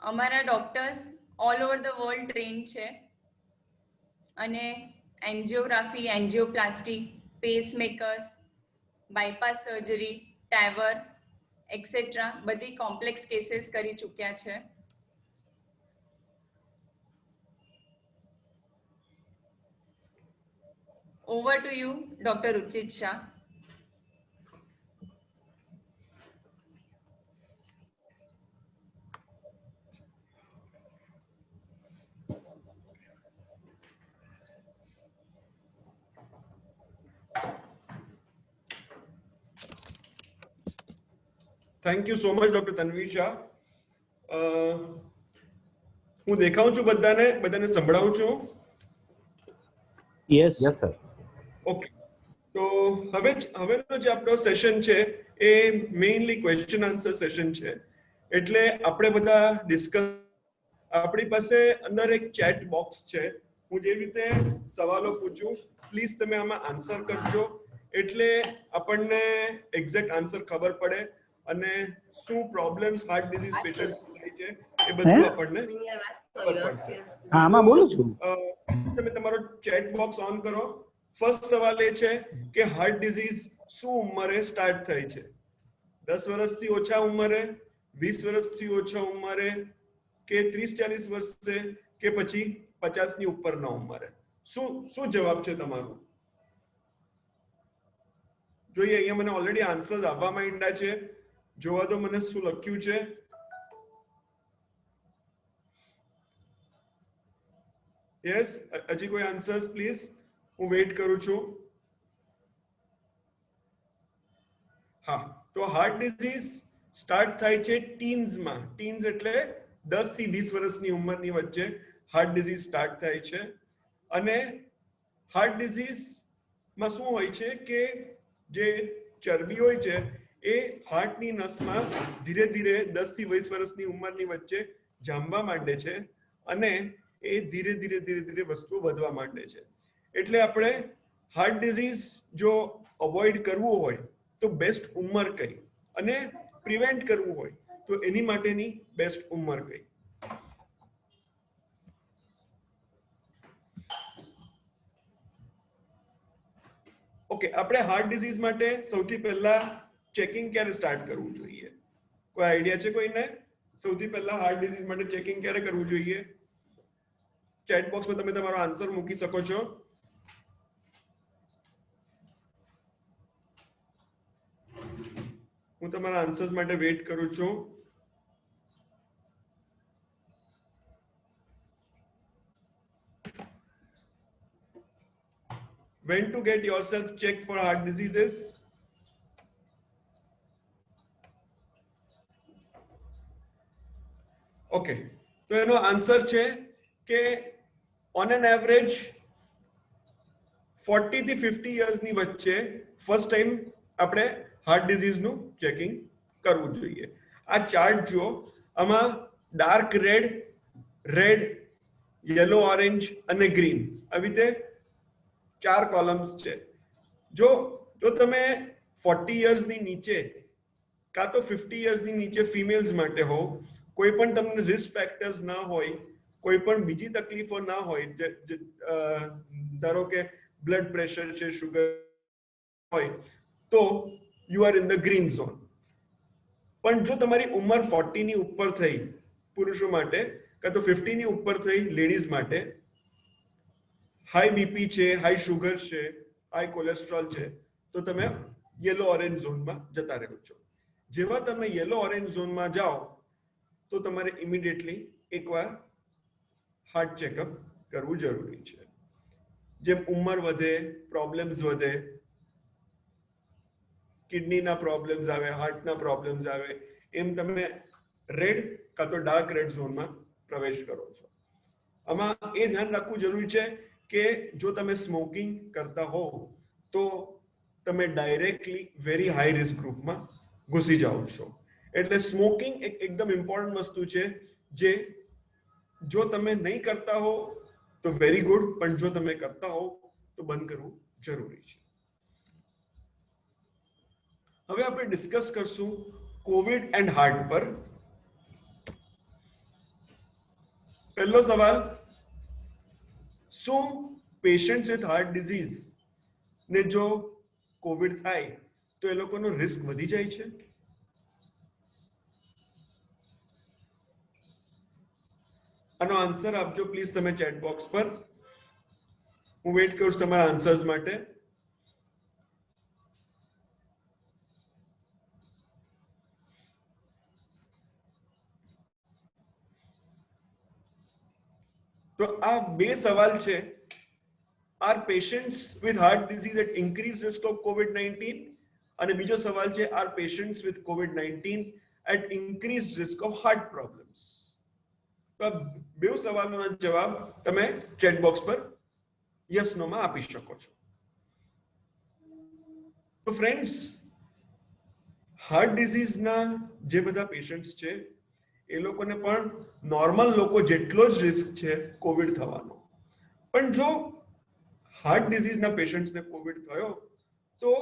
અમારા doctors all over the world trained છે અને angiography, angioplasty, pacemakers, bypass surgery, TAVR etcetera બધી કોમ્પ્લેક્સ કેસીસ કરી ચૂક્યા છે. Over to you, Dr. Ruchit Shah. Thank you so much, Dr. Tanvi Shah. હું દેખાઉં છું બધાને સંભળાવું છું? Yes. Yes, sir. ઓકે, તો હવેનો જે આપણો સેશન છે એ મેઇનલી ક્વેશ્ચન આન્સર સેશન છે. એટલે આપણે બધા ડિસ્કસ, આપણી પાસે અંદર એક ચેટ બોક્સ છે. હું જે રીતે સવાલો પૂછું, પ્લીઝ તમે આમાં આન્સર કરજો, એટલે આપણને એક્ઝેક્ટ આન્સર ખબર પડે અને શું પ્રોબ્લેમ્સ હાર્ટ ડિઝીઝ પેશન્ટ થાય છે એ બધું આપણને ખબર પડશે. હા, આમાં બોલું છું. તમે તમારો ચેટ બોક્સ ઓન કરો. ફર્સ્ટ સવાલ એ છે કે હાર્ટ ડિઝીઝ શું ઉંમરે સ્ટાર્ટ થઈ છે? 10 વર્ષથી ઓછા ઉંમરે, 20 વર્ષથી ઓછા ઉંમરે, કે 30-40 વર્ષે, કે પછી 50 ની ઉપરના ઉંમરે? શું જવાબ છે તમારો? જોઈએ, અહીંયા મને ઓલરેડી આન્સર્સ આવવામાં માંડ્યા છે. જોવા દો મને શું લખ્યું છે. યસ, હજી કોઈ આન્સર્સ પ્લીઝ? હું વેઇટ કરું છું. હા, તો હાર્ટ ડિઝીઝ સ્ટાર્ટ થાય છે ટીન્સમાં. ટીન્સ એટલે 10 થી 20 વર્ષની ઉંમરની વચ્ચે હાર્ટ ડિઝીઝ સ્ટાર્ટ થાય છે. અને હાર્ટ ડિઝીઝમાં શું હોય છે કે જે ચરબી હોય છે એ હાર્ટની નસમાં ધીરે ધીરે 10 થી 20 વર્ષની ઉંમરની વચ્ચે જામવા માંડે છે અને એ ધીરે ધીરે વસ્તુઓ વધવા માંડે છે. એટલે આપણે હાર્ટ ડિઝીઝ જો અવોઇડ કરવું હોય તો બેસ્ટ ઉંમર કઈ અને પ્રિવેન્ટ કરવું હોય તો એની માટેની બેસ્ટ ઉંમર કઈ. ઓકે, આપણે હાર્ટ ડિઝીઝ માટે સૌથી પહેલા ચેકિંગ ક્યારે સ્ટાર્ટ કરવું જોઈએ? કોઈ આઈડિયા છે કોઈને? સૌથી પહેલા હાર્ટ ડિઝીઝ માટે ચેકિંગ ક્યારે કરવું જોઈએ? ચેટ બોક્સમાં તમે તમારો આન્સર મૂકી શકો છો. હું તમારા આન્સર્સ માટે વેઇટ કરું છું. When to get yourself checked for heart diseases? Okay, તો એનો આન્સર છે કે ઓન એન એવરેજ 40 થી 50 યર્સની વચ્ચે ફર્સ્ટ ટાઈમ આપણે હાર્ટ ડિઝીઝનું ચેકિંગ કરવું જોઈએ. આ ચાર્ટ જો, આમાં ડાર્ક રેડ, યલો, ઓરેન્જ અને ગ્રીન આવી રીતે 4 કોલમ્સ છે. જો તમે 40 યર્સની નીચે કાં તો 50 યર્સની નીચે ફિમેલ્સ માટે હો, કોઈ પણ તમને રિસ્ક ફેક્ટર્સ ના હોય, કોઈ પણ બીજી તકલીફો ના હોય, ધારો કે બ્લડ પ્રેશર છે, શુગર હોય, તો you are in the green zone. પણ જો તમારી ઉંમર 40 ની ઉપર થઈ પુરુષો માટે કાં તો 50 ની ઉપર થઈ લેડીઝ માટે, હાઈ બીપી છે, હાઈ શુગર છે, હાઈ કોલેસ્ટ્રોલ છે, તો તમે યલો ઓરેન્જ ઝોનમાં જતા રહો છો. જેવા તમે યલો ઓરેન્જ ઝોનમાં જાઓ તો તમારે ઇમિડિયેટલી એકવાર હાર્ટ ચેકઅપ કરવું જરૂરી છે. જેમ ઉંમર વધે, પ્રોબ્લેમ્સ વધે, કિડનીના પ્રોબ્લેમ્સ આવે, હાર્ટના પ્રોબ્લેમ્સ આવે, એમ તમે રેડ કાં તો ડાર્ક રેડ ઝોનમાં પ્રવેશ કરો છો. આમાં એ ધ્યાન રાખવું જરૂરી છે કે જો તમે સ્મોકિંગ કરતા હો તો તમે ડાયરેક્ટલી વેરી હાઈ રિસ્ક ગ્રુપમાં ઘૂસી જાઓ છો. એટલે સ્મોકિંગ એકદમ ઇમ્પોર્ટન્ટ વસ્તુ છે, જે જો તમે નહીં કરતા હો તો વેરી ગુડ, પણ જો તમે કરતા હો તો બંધ કરવું જરૂરી છે. હવે આપણે ડિસ્કસ કરશું કોવિડ એન્ડ હાર્ટ પર. પહેલો સવાલ, શું પેશન્ટ્સ વિથ હાર્ટ ડિઝીઝ ને જો કોવિડ થાય તો એ લોકોનો રિસ્ક વધી જાય છે? આનો આન્સર આપજો પ્લીઝ તમે ચેટ બોક્સ પર. હું વેઇટ કરું છું તમારા આન્સર્સ માટે. તો આ બે સવાલ છે. Are patients with heart disease at increase risk of કોવિડ-19? અને બીજો સવાલ છે, આર પેશન્ટ્સ વિથ કોવિડ-19 at increase risk of heart problems? તો બે સવાલોનો જવાબ તમે ચેટ બોક્સ પર યસ નો માં આપી શકો છો. તો ફ્રેન્ડ્સ, હાર્ટ ડિઝીઝના જે બધા પેશન્ટ્સ છે એ લોકોને પણ નોર્મલ લોકો જેટલો જ રિસ્ક છે કોવિડ થવાનો. પણ જો હાર્ટ ડિઝીઝના પેશન્ટ્સને કોવિડ થયો તો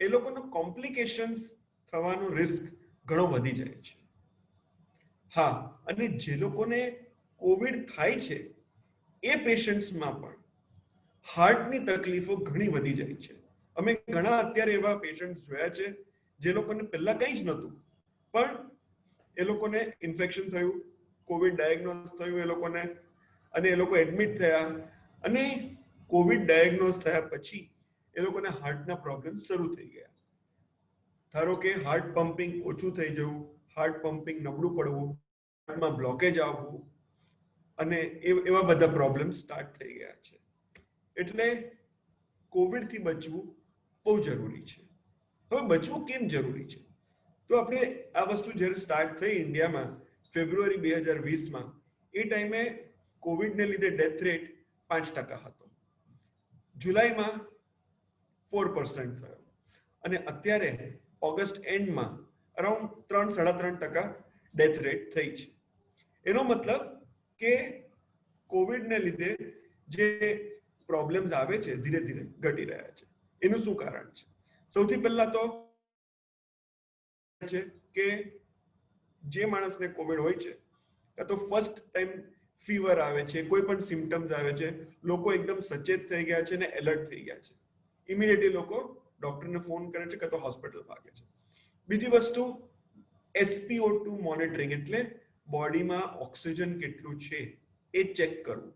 એ લોકોનો કોમ્પ્લિકેશન્સ થવાનો રિસ્ક ઘણો વધી જાય છે. હા, અને જે લોકોને કોવિડ થાય છે એ પેશન્ટ્સમાં પણ હાર્ટની તકલીફો ઘણી વધી જાય છે. અમે ઘણા અત્યારે એવા પેશન્ટ જોયા છે જે લોકોને પહેલા કંઈ જ નહોતું, પણ એ લોકોને ઇન્ફેક્શન થયું, કોવિડ ડાયગ્નોઝ થયું એ લોકોને, અને એ લોકો એડમિટ થયા, અને કોવિડ ડાયગ્નોઝ થયા પછી એ લોકોને હાર્ટના પ્રોબ્લેમ શરૂ થઈ ગયા. ધારો કે હાર્ટ પમ્પિંગ ઓછું થઈ જવું, હાર્ટ પમ્પિંગ નબળું પડવું, હાર્ટમાં બ્લોકેજ આવવું, અને એવા બધા પ્રોબ્લેમ સ્ટાર્ટ થઈ ગયા છે. એટલે કોવિડથી બચવું બહુ જરૂરી છે. હવે બચવું કેમ જરૂરી છે? તો આપણે આ વસ્તુ જ્યારે સ્ટાર્ટ થઈ ઇન્ડિયામાં ફેબ્રુઆરી 2020માં, એ ટાઈમે કોવિડને લીધે ડેથ રેટ 5% હતો. જુલાઈમાં 4% થયો, અને અત્યારે ઓગસ્ટ એન્ડમાં અરાઉન્ડ 3-3.5% ડેથ રેટ થઈ છે. એનો મતલબ કે કોવિડને લીધે જે પ્રોબ્લેમ્સ આવે છે ધીરે ધીરે ઘટી રહ્યા છે. એનું શું કારણ છે? સૌથી પહેલા તો છે કે જે માણસને કોવિડ હોય છે કાં તો ફર્સ્ટ ટાઈમ ફીવર આવે છે, કોઈ પણ સિમ્ટમ્સ આવે છે, લોકો એકદમ સચેત થઈ ગયા છે અને એલર્ટ થઈ ગયા છે. ઇમિડિયેટલી લોકો ડોક્ટરને ફોન કરે છે કાં તો હોસ્પિટલ ભાગે છે. બીજી વસ્તુ SpO2 મોનિટરિંગ, એટલે બોડીમાં ઓક્સિજન કેટલું છે એ ચેક કરવું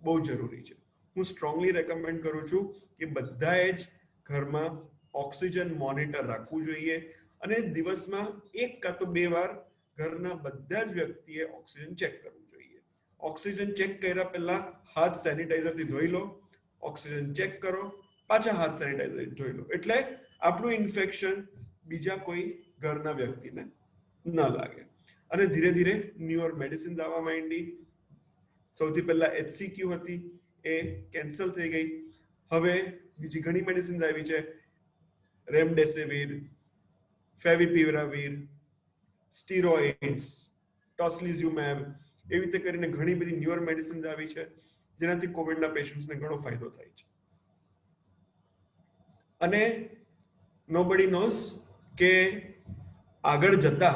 બહુ જરૂરી છે. હું સ્ટ્રોંગલી રેકમેન્ડ કરું છું કે બધાએ જ ઘરમાં ઓક્સિજન મોનિટર રાખવું જોઈએ અને દિવસમાં 1 કાં તો 2 વાર ઘરના બધા જ વ્યક્તિએ ઓક્સિજન ચેક કરવું જોઈએ. ઓક્સિજન ચેક કર્યા પહેલા હાથ સેનિટાઈઝરથી ધોઈ લો, ઓક્સિજન ચેક કરો, પાછા હાથ સેનિટાઈઝરથી ધોઈ લો, એટલે આપણું ઇન્ફેક્શન બીજા કોઈ ઘરના વ્યક્તિને ન લાગે. અને ધીરે ધીરે ન્યુઅર મેડિસિન્સ આવવા માંડી. સૌથી પહેલા HCQ હતી, એ કેન્સલ થઈ ગઈ. હવે બીજી ઘણી મેડિસિન્સ આવી છે, રેમડેસિવિર, ફેવિપિરાવિર, સ્ટીરોઇડ્સ, ટોસ્લિઝુમેબ, એવી રીતે કરીને ઘણી બધી ન્યુઅર મેડિસિન્સ આવી છે જેનાથી કોવિડના પેશન્ટ્સને ઘણો ફાયદો થાય છે. અને નોબડી નોઝ કે આગળ જતા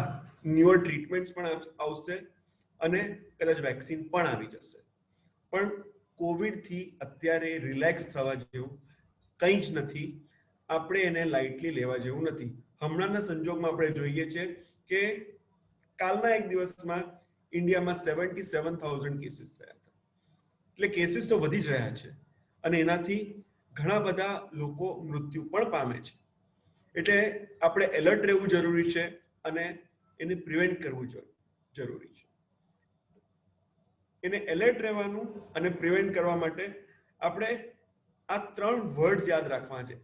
ન્યુઅર ટ્રીટમેન્ટ્સ પણ આવશે અને કદાચ વેક્સિન પણ આવી જશે. પણ કોવિડથી અત્યારે રિલેક્સ થવા જેવું કંઈ જ નથી. આપણે એને લાઇટલી લેવા જેવું નથી. હમણાંના સંજોગમાં આપણે જોઈએ છે કે કાલના એક દિવસમાં ઇન્ડિયામાં 77,000 કેસીસ થયા હતા. એટલે કેસીસ તો વધી જ રહ્યા છે અને એનાથી ઘણા બધા લોકો મૃત્યુ પણ પામે છે. એટલે આપણે એલર્ટ રહેવું જરૂરી છે અને એને પ્રિવેન્ટ કરવું જરૂરી છે. એને એલર્ટ રહેવાનું અને પ્રિવેન્ટ કરવા માટે આપણે આ 3 વર્ડ્સ યાદ રાખવા છે.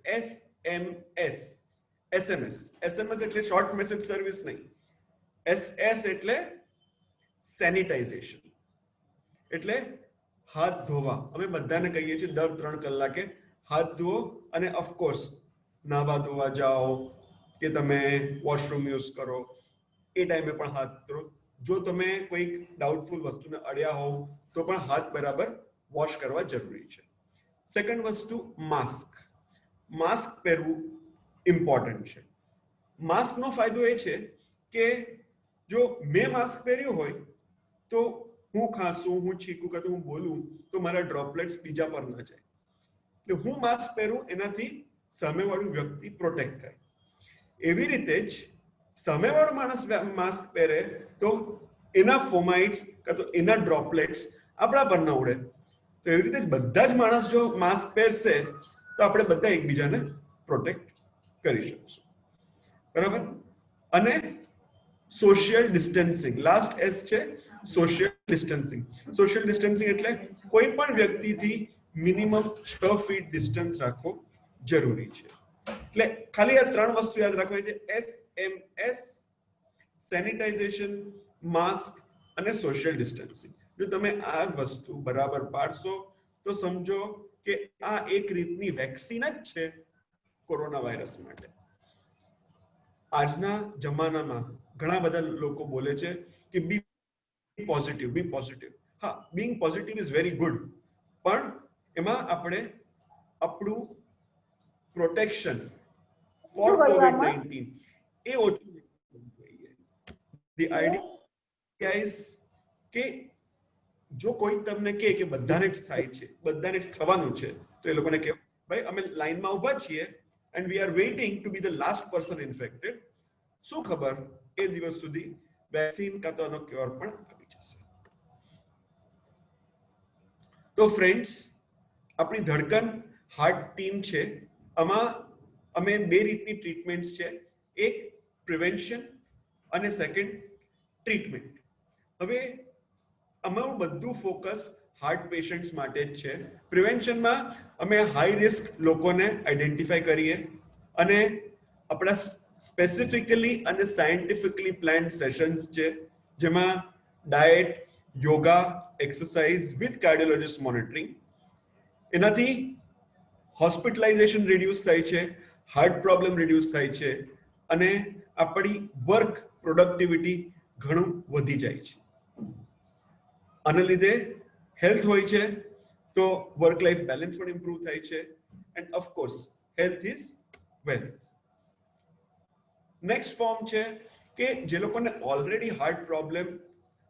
SMS એટલે શોર્ટ મેસેજ સર્વિસ નહીં. SS એટલે સેનિટાઇઝેશન, એટલે હાથ ધોવા. અમે બધાને કહીએ છીએ દર 3 કલાકે હાથ ધોવો અને ઓફકોર્સ નાવા ધોવા જાઓ કે તમે વોશરૂમ યુઝ કરો એ ટાઈમે પણ હાથ ધો. જો તમે કોઈ ડાઉટફુલ વસ્તુને અડ્યા હોવ તો પણ હાથ બરાબર વોશ કરવા જરૂરી છે. સેકન્ડ વસ્તુ માસ્ક. માસ્ક પહેરવું ઇમ્પોર્ટન્ટ છે. માસ્કનો ફાયદો એ છે કે જો મેં માસ્ક પહેર્યું હોય તો હું ખાંસું, હું છીંકું કાં તો હું બોલું તો મારા ડ્રોપલેટ્સ બીજા પર ન જાય. એટલે હું માસ્ક પહેરું એનાથી સામેવાળું વ્યક્તિ પ્રોટેક્ટ થાય. એવી રીતે જ સામેવાળો માણસ માસ્ક પહેરે તો એના ફોમાઇટ્સ કાં તો એના ડ્રોપલેટ્સ આપણા પર ન ઉડે. તો એવી રીતે જ બધા જ માણસ જો માસ્ક પહેરશે તો આપણે બધા એકબીજાને પ્રોટેક્ટ કરી શકશું. બરાબર? અને સોશિયલ ડિસ્ટન્સિંગ, લાસ્ટ S છે સોશિયલ ડિસ્ટન્સિંગ. સોશિયલ ડિસ્ટન્સિંગ એટલે કોઈ પણ વ્યક્તિથી મિનિમમ 6 ફીટ ડિસ્ટન્સ રાખવો જરૂરી છે. એટલે ખાલી આ 3 વસ્તુ યાદ રાખવાની છે: SMS, સેનિટાઇઝેશન, માસ્ક અને સોશિયલ ડિસ્ટન્સિંગ. જો તમે આ વસ્તુ બરાબર પાડશો તો સમજો કે આ એક રીતની વેક્સિન જ છે કોરોના વાયરસ માટે. આજના જમાનામાં ઘણા બધા લોકો બોલે છે કે બી પોઝિટિવ. હા, being positive is very good, પણ એમાં આપણે આપણું પ્રોટેક્શન ફોર COVID-19 એ ઓછું જોઈએ. ધી આઈડિયા ઇઝ કે જો કોઈ તમને કહે કે બધાને જ થાય છે, બધાને જ થવાનું છે, તો એ લોકોને કહે ભાઈ અમે લાઈનમાં ઊભા છીએ and we are waiting to be the last person infected. શું ખબર એ દિવસ સુધી વેક્સિન કાં તો આનો ક્યોર પણ આવી જશે. તો ફ્રેન્ડ્સ, આપણી ધડકન હાર્ટ ટીમ છે. આમાં અમે 2 રીતની ટ્રીટમેન્ટ્સ છે, એક પ્રિવેન્શન અને સેકન્ડ ટ્રીટમેન્ટ. હવે અમારું બધું ફોકસ હાર્ટ પેશન્ટ્સ માટે જ છે. પ્રિવેન્શનમાં અમે હાઈ રિસ્ક લોકોને આઈડેન્ટિફાઈ કરીએ અને આપણા સ્પેસિફિકલી અને સાયન્ટિફિકલી પ્લાન્ડ સેશન્સ છે, જેમાં diet, yoga, exercise with cardiologist monitoring. એનાથી હોસ્પિટલાઇઝેશન રિડ્યુસ થાય છે, હાર્ટ પ્રોબ્લેમ રિડ્યુસ થાય છે અને આપણી વર્ક પ્રોડક્ટિવિટી ઘણું વધી જાય છે. આના લીધે હેલ્થ હોય છે તો વર્ક લાઈફ બેલેન્સ પણ ઇમ્પ્રુવ થાય છે and of course health is wealth. Next form છે કે જે લોકોને ઓલરેડી હાર્ટ પ્રોબ્લેમ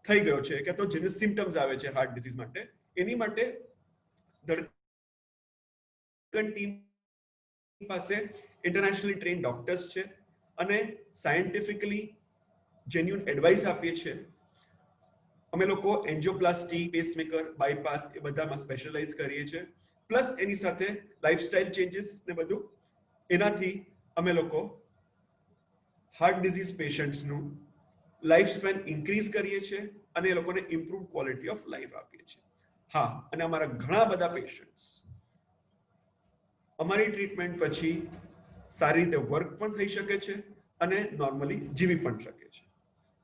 થઈ ગયો છે કે તો જેને સિમ્ટમ્સ આવે છે હાર્ટ ડિસીઝ માટે, એની માટે ધડકન ટીમ પાસે ઇન્ટરનેશનલી ટ્રેન ડોક્ટર્સ છે અને સાયન્ટિફિકલી જેન્યુઅન એડવાઇસ આપીએ છીએ. અમે લોકો એન્જિયોપ્લાસ્ટી, પેસમેકર, બાયપાસ એ બધામાં સ્પેશિયલાઇઝ કરીએ છીએ. પ્લસ એની સાથે લાઇફસ્ટાઇલ ચેન્જીસ ને બધું. એનાથી અમે લોકો હાર્ટ ડિઝીઝ પેશન્ટ્સનું લાઈફ સ્પેન ઇન્ક્રીઝ કરીએ છીએ અને એ લોકોને ઇમ્પ્રુવ ક્વોલિટી ઓફ લાઈફ આપીએ છીએ. હા, અને અમારા ઘણા બધા પેશન્ટ્સ અમારી ટ્રીટમેન્ટ પછી સારી રીતે વર્ક પણ થઈ શકે છે અને નોર્મલી જીવી પણ શકે છે.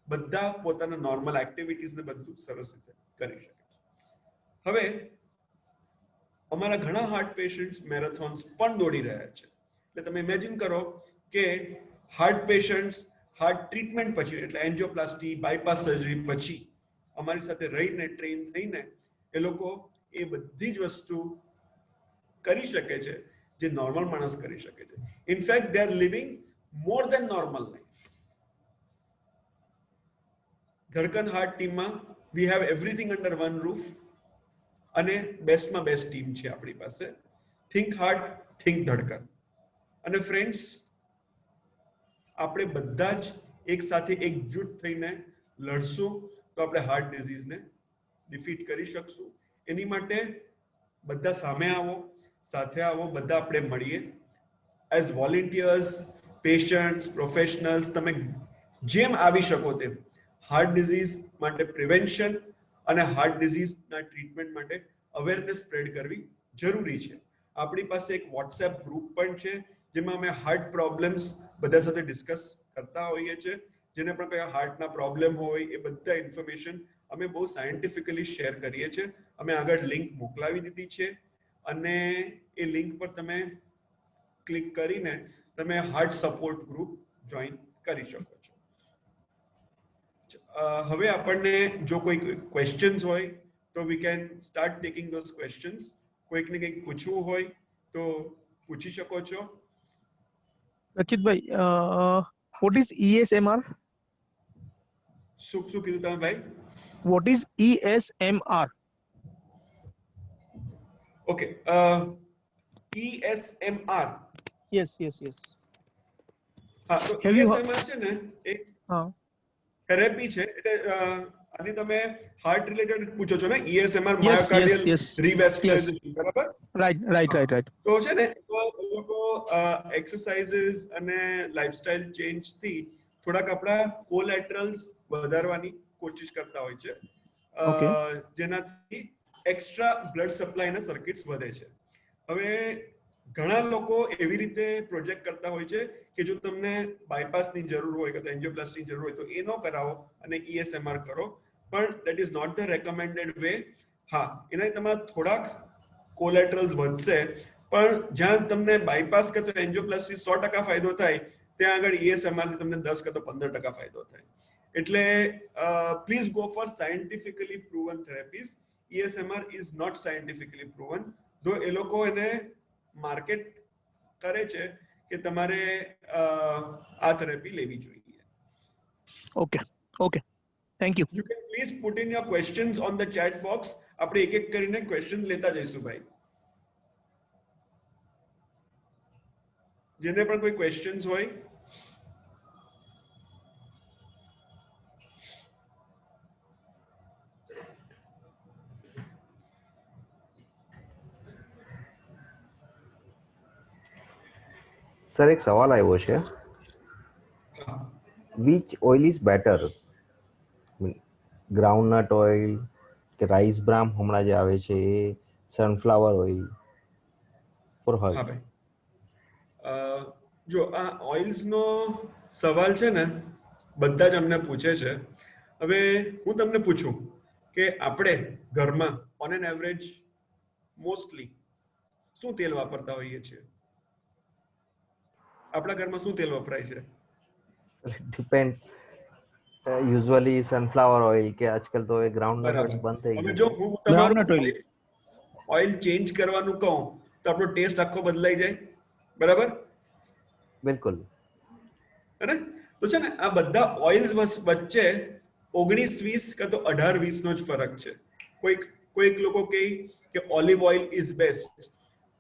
બધા પોતાના નોર્મલ એક્ટિવિટીઝ ને બધું સરસ રીતે કરી શકે છે. હવે અમારા ઘણા હાર્ટ પેશન્ટ્સ મેરેથોન્સ પણ દોડી રહ્યા છે. એટલે તમે ઇમેજિન કરો કે હાર્ટ પેશન્ટ્સ હાર્ટ ટ્રીટમેન્ટ પછી એટલે એન્જિયોપ્લાસ્ટી, બાયપાસ સર્જરી પછી અમારી સાથે રહીને ટ્રેન થઈને એ લોકો એ બધી જ વસ્તુ કરી શકે છે જે નોર્મલ માણસ કરી શકે છે. In fact they are living more than normal life. Dhadkan heart ટીમમાં we have everything under one roof અને બેસ્ટમાં બેસ્ટ ટીમ છે આપણી પાસે. Think heart, think Dhadkan. અને ફ્રેન્ડ્સ, આપણે બધા જ એક સાથે એકજૂટ થઈને લડશું તો આપણે હાર્ટ ડિઝીઝને ડિફીટ કરી શકશું. એની માટે બધા સામે આવો, સાથે આવો, બધા આપણે મળીએ એઝ વોલેન્ટિયર્સ, પેશન્ટ્સ, પ્રોફેશનલ્સ. તમે જેમ આવી શકો તેમ હાર્ટ ડિઝીઝ માટે પ્રિવેન્શન અને હાર્ટ ડિઝીઝના ટ્રીટમેન્ટ માટે અવેરનેસ સ્પ્રેડ કરવી જરૂરી છે. આપણી પાસે એક વોટ્સએપ ગ્રુપ પણ છે જેમાં અમે હાર્ટ પ્રોબ્લેમ્સ બધા સાથે ડિસ્કસ કરતા હોઈએ છીએ. જેને પણ કયા હાર્ટના પ્રોબ્લેમ હોય એ બધા ઇન્ફોર્મેશન અમે બહુ સાયન્ટિફિકલી શેર કરીએ છીએ. અમે આગળ લિંક મોકલાવી દીધી છે અને એ લિંક પર તમે ક્લિક કરીને તમે હાર્ટ સપોર્ટ ગ્રુપ જોઈન કરી શકો છો. હવે આપણને જો કોઈ ક્વેશ્ચન્સ હોય તો we can start taking those questions. કોઈકને કંઈક પૂછવું હોય તો પૂછી શકો છો. રચિતભાઈ, what is ESMR? શું કીધું તમે ભાઈ? What is ESMR? Okay, ESMR. Yes. હા, તો Have you ESMR છે ને એક થેરેપી છે. એટલે આની તમે હાર્ટ રિલેટેડ પૂછો છો ને, ESMR માયોકાર્ડિયલ રિવેસ્ક્યુલાઇઝેશન, બરાબર? Right. તો છે ને લોકો એક્સરસાઇઝીસ અને લાઇફસ્ટાઇલ ચેન્જ થી થોડાક આપણા કોલેટરલ્સ વધારવાની કોશિશ કરતા હોય છે, જેનાથી એક્સ્ટ્રા બ્લડ સપ્લાય અને સર્કિટ્સ વધે છે. હવે ઘણા લોકો એવી રીતે પ્રોજેક્ટ કરતા હોય છે કે જો તમને બાયપાસની જરૂર હોય કે એન્જિયોપ્લાસ્ટીની જરૂર હોય તો એ ન કરાવો અને ESMR કરો, પણ that is not the recommended way. હા, એનાથી તમારા થોડાક કોલેટરલ્સ વધશે, પણ જ્યાં તમને બાયપાસ કે તો એન્જિયોપ્લાસ્ટી 100% ફાયદો થાય ત્યાં આગળ ESMR થી તમને 10 કે તો 15% ફાયદો થાય. એટલે please go for scientifically proven therapies. ESMR is not scientifically proven, though એ લોકો એને માર્કેટ કરે છે કે તમારે આ થેરેપી લેવી જોઈએ. Okay. Thank you. You can please put in your questions on the chat box. આપણે એક એક કરીને ક્વેશ્ચન લેતા જઈશું ભાઈ. જેને પણ કોઈ ક્વેશ્ચન્સ હોય. સર, એક સવાલ આવ્યો છે. Which oil is better? Groundnut oil કે રાઈસ બ્રામ હમણાં જે આવે છે એ, સનફ્લાવર ઓઇલ ફોર હા હર્ટ? ભાઈ, જો આ ઓઇલ્સનો સવાલ છે ને બધા જ અમને પૂછે છે. હવે હું તમને પૂછું કે આપણે ઘરમાં ઓન એન એવરેજ મોસ્ટલી શું તેલ વાપરતા હોઈએ છીએ? આપણા ઘરમાં શું તેલ વપરાય છે? ડિપેન્ડ્સ યુઝ્યુઅલી સનફ્લાવર ઓઇલ કે આજકાલ તો એ ગ્રાઉન્ડનટ ઓઇલ બંધ થઈ હવે ગયું જો છે. હું Groundnut તમારું oil. ઓઇલ ચેન્જ કરવાનું કહું તો આપણો ટેસ્ટ આખો બદલાઈ જાય, બરાબર? બિલકુલ. હે? તો છે ને આ બધા ઓઇલ્સ વચ્ચે 19-20 કાં તો 18-20 નો જ ફરક છે. કોઈક લોકો કહે કે ઓલિવ ઓઇલ ઇઝ બેસ્ટ,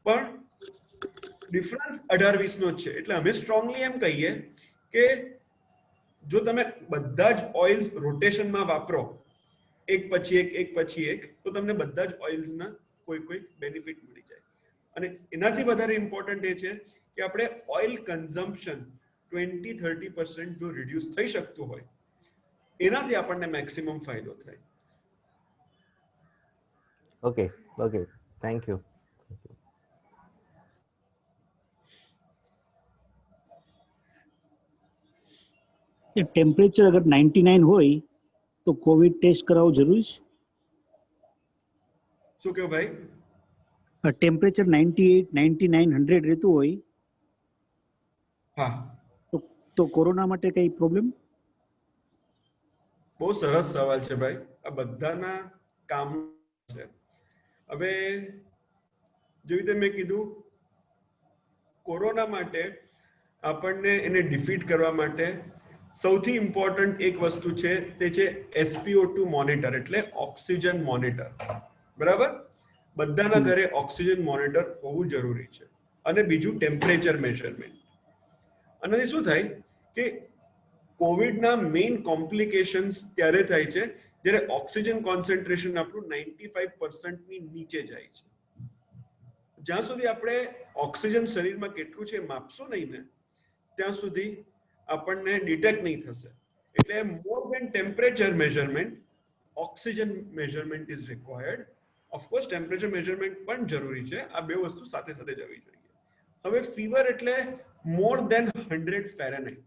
પણ ડિફરન્સ 18-20 નો જ છે. એટલે અમે સ્ટ્રોંગલી એમ કહીએ કે જો તમે બધા જ ઓઇલ્સ રોટેશનમાં વાપરો, એક પછી એક, તો તમને બધા જ ઓઇલ્સના કોઈ બેનિફિટ મળી જાય. અને એનાથી વધારે ઇમ્પોર્ટન્ટ એ છે કે આપણે ઓઇલ કન્ઝમ્પશન 20-30% જો રિડ્યુસ થઈ શકતું હોય, એનાથી આપણને મેક્સિમમ ફાયદો થાય. Okay, thank you. ટેમ્પરેચર અગર 99 હોય તો કોવિડ ટેસ્ટ કરાવવો જરૂરી છે? શું કહ્યું ભાઈ? ટેમ્પરેચર 98, 99, 100 રહેતું હોય હા, તો કોરોના માટે કઈ પ્રોબ્લેમ? બહુ સરસ સવાલ છે ભાઈ. આ બધાના કામ છે. હવે જેવી રીતે મેં કીધું, કોરોના માટે આપણને એને ડિફીટ કરવા માટે સૌથી ઇમ્પોર્ટન્ટ એક વસ્તુ છે, તે છે SpO2 મોનિટર, એટલે ઓક્સિજન મોનિટર. બરાબર? બધાના ઘરે ઓક્સિજન મોનિટર હોવું જરૂરી છે. અને બીજું ટેમ્પરેચર મેઝરમેન્ટ. આનાથી શું થાય કે કોવિડના મેઇન કોમ્પ્લિકેશન્સ ત્યારે થાય છે જ્યારે ઓક્સિજન કોન્સન્ટ્રેશન આપણું 95% ની નીચે જાય છે. જ્યાં સુધી આપણે ઓક્સિજન શરીરમાં કેટલું છે માપશું નહીં ને, ત્યાં સુધી આપણને ડિટેક્ટ નહીં થશે. એટલે more than temperature measurement, oxygen measurement is required. Of course temperature measurement પણ જરૂરી છે. આ બે વસ્તુ સાથે સાથે જવી જોઈએ. હવે ફીવર એટલે મોર ધેન 100 ફેરનહાઇટ,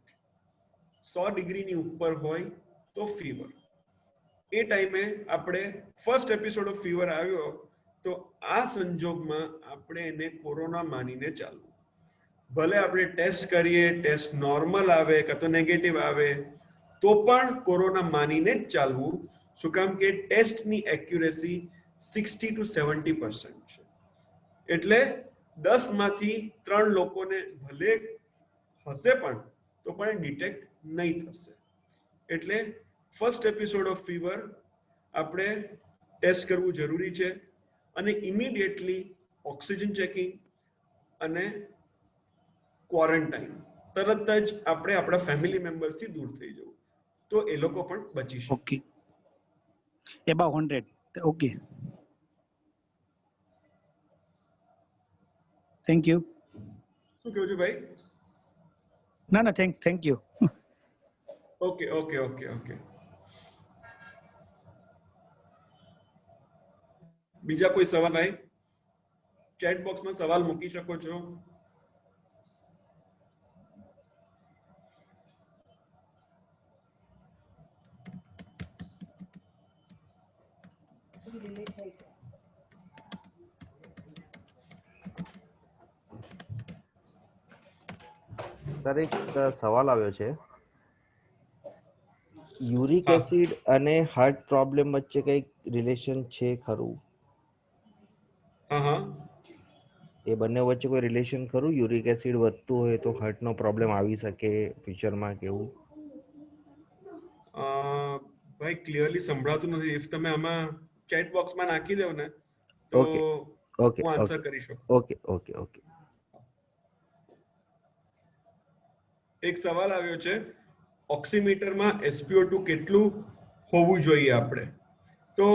100 ડિગ્રીની ઉપર હોય તો ફીવર. એ ટાઈમે આપણે ફર્સ્ટ એપિસોડ ઓફ ફીવર આવ્યો તો આ સંજોગમાં આપણે એને કોરોના માનીને ચાલવું. ભલે આપણે ટેસ્ટ કરીએ, ટેસ્ટ નોર્મલ આવે કાં તો નેગેટિવ આવે, તો પણ કોરોના માનીને જ ચાલવું. શું કામ કે ટેસ્ટની એક્યુરેસી 60-70% છે. એટલે 10 માંથી 3 લોકોને ભલે હશે તો પણ ડિટેક્ટ નહીં થશે. એટલે ફર્સ્ટ એપિસોડ ઓફ ફીવર આપણે ટેસ્ટ કરવું જરૂરી છે. અને ઇમિડિયેટલી ઓક્સિજન ચેકિંગ અને ક્વોરન્ટાઇન, તરત જ આપણે આપણા ફેમિલી મેમ્બર્સથી દૂર થઈ જવું, તો એ લોકો પણ બચી શકે. Okay, above 100. Okay, thank you. શું કહો છો ભાઈ? ના, થેન્ક યુ. ઓકે. બીજા કોઈ સવાલ ભાઈ? ચેટ બોક્સમાં સવાલ મૂકી શકો છો. સર, એક સવાલ આવ્યો છે. યુરિક હા. એસિડ અને હાર્ટ પ્રોબ્લેમ વચ્ચે કઈક રિલેશન છે ખરું? હા, એ બંને વચ્ચે કોઈ રિલેશન ખરું? યુરિક એસિડ વધતું હોય તો હાર્ટનો પ્રોબ્લેમ આવી શકે ફ્યુચરમાં કેવું? ભાઈ ક્લિયરલી સંભળાતું નથી. ઇફ તમે આમાં ચેટ બોક્સમાં નાખી દો ને તો ઓકે હું આન્સર કરી શકું. ઓકે. એક સવાલ આવ્યો છે, ઓક્સિમીટરમાં SpO2 કેટલું હોવું જોઈએ આપણે? તો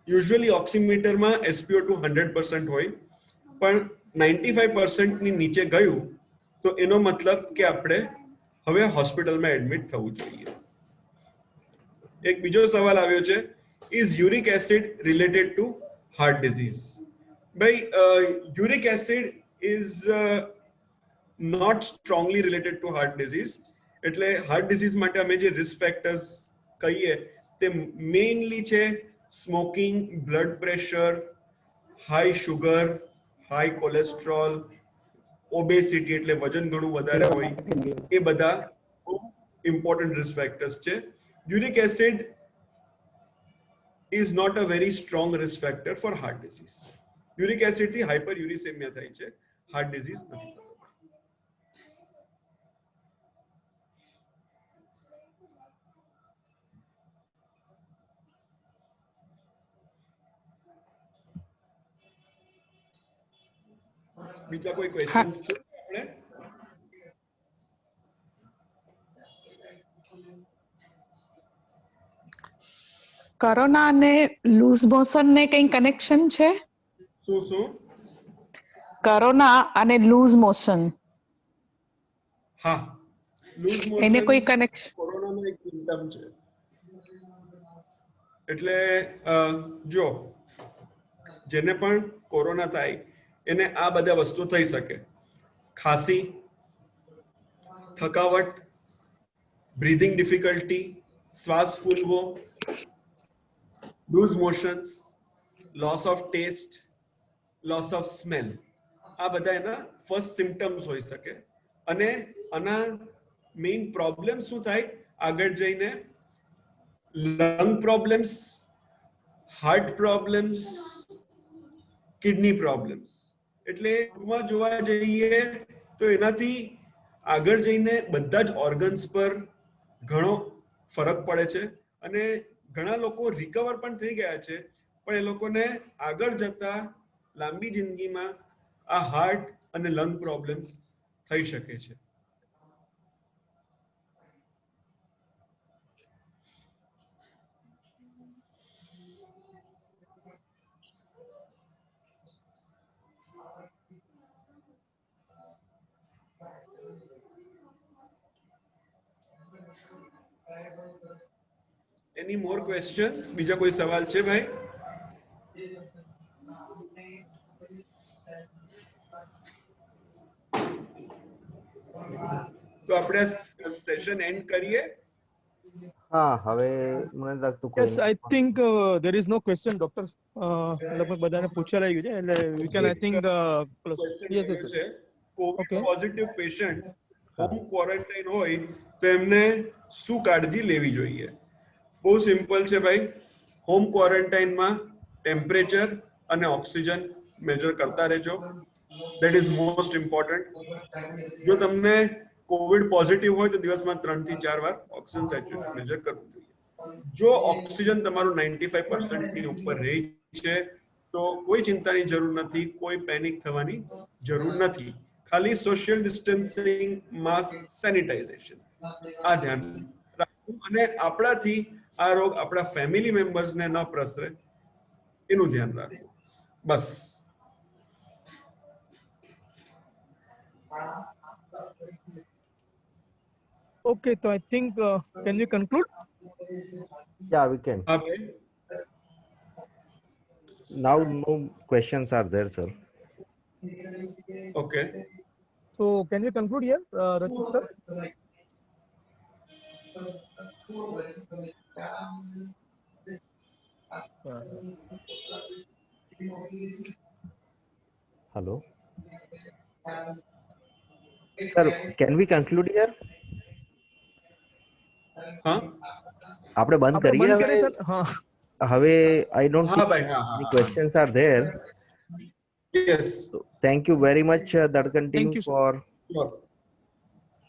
યુઝ્યુઅલી ઓક્સિમીટરમાં SpO2 100% હોય, પણ 95% ની નીચે ગયું તો એનો મતલબ કે આપણે હવે હોસ્પિટલમાં એડમિટ થવું જોઈએ. એક બીજો સવાલ આવ્યો છે, is uric acid related to heart disease? ભાઈ uric acid is not strongly related to heart disease. એટલે હાર્ટ ડિઝીઝ માટે અમે જે રિસ્ક ફેક્ટર્સ કહીએ તે મેઇનલી છે smoking, blood pressure, high sugar, high cholesterol, obesity એટલે વજન ઘણું વધારે હોય, એ બધા ઇમ્પોર્ટન્ટ રિસ્ક ફેક્ટર્સ છે. Uric acid is not a very strong risk factor for heart disease. Uric acid થી હાઇપરયુરિસેમિયા થાય છે, હાર્ટ ડિઝીઝ નથી થતો. બીજા કોઈ ક્વેશ્ચન્સ છે આપણે? કોરોના અને લૂઝ મોશન ને કઈ કનેક્શન છે? શું? કોરોના અને લૂઝ મોશન હા, લૂઝ એને કોઈ મોશન કનેક્શન? કોરોનાનો એક સિમ્પટમ છે. એટલે જો જેને પણ કોરોના થાય એને આ બધા વસ્તુ થઈ શકે. ખાંસી, થકાવટ, બ્રીથિંગ ડિફિકલ્ટી, શ્વાસ ફૂલવો, loose motions, loss of taste, loss of smell, આ બધા એના ફર્સ્ટ સિમ્પટમ્સ હોઈ શકે. અને આના મેઇન પ્રોબ્લેમ શું થાય આગળ જઈને? Lung problems, heart problems, kidney problems. એટલે ટૂંકમાં જોવા જઈએ તો એનાથી આગળ જઈને બધા જ ઓર્ગન્સ પર ઘણો ફરક પડે છે. અને ઘણા લોકો રિકવર પણ થઈ ગયા છે, પણ એ લોકોને આગળ જતા લાંબી જિંદગીમાં આ હાર્ટ અને લંગ પ્રોબ્લેમ્સ થઈ શકે છે. એની મોર ક્વેશ્ચન્સ? બીજા કોઈ સવાલ છે ભાઈ? તો આપણે સેશન એન્ડ કરીએ. હા, હવે મને લાગતું કોઈ Yes, I think there is no question, doctor. લગભગ બધાને પૂછેલાઈ ગયું છે એટલે we can I think close. Yes, yes, yes. Covid Okay. Positive patient home quarantine હોય તો એમને શું કાળજી લેવી જોઈએ? બહુ સિમ્પલ છે ભાઈ. હોમ ક્વોરન્ટાઇનમાં ટેમ્પરેચર અને ઓક્સિજન મેજર કરતા રહેજો. That is most important. જો તમને કોવિડ પોઝિટિવ હોય તો દિવસમાં 3 થી 4 વાર ઓક્સિજન સેચ્યુરેશન મેજર કરવું જોઈએ. જો ઓક્સિજન તમારું 95% ની ઉપર રહે છે તો કોઈ ચિંતાની જરૂર નથી, કોઈ પેનિક થવાની જરૂર નથી. ખાલી સોશિયલ ડિસ્ટન્સિંગ, માસ્ક, સેનિટાઇઝેશન આ ધ્યાન રાખવું. અને આપણાથી આ રોગ આપણા ફેમિલી મેમ્બર્સને ન પ્રસરે એનું ધ્યાન રાખવું. બસ. Okay, so I think can we conclude? Yeah, we can. હા ભાઈ. Now no questions are there, sir. Okay. So can we conclude here, Rajat sir? Hello. Sir, can we conclude here? હા આપણે બંધ આપણે કરીએ બંધ હવે? કરીએ સર. હા. હવે I don't હા think ભાઈ. હા any હા. questions are there. Yes. So, thank you very much, Dadkan team, Thank you, sir. for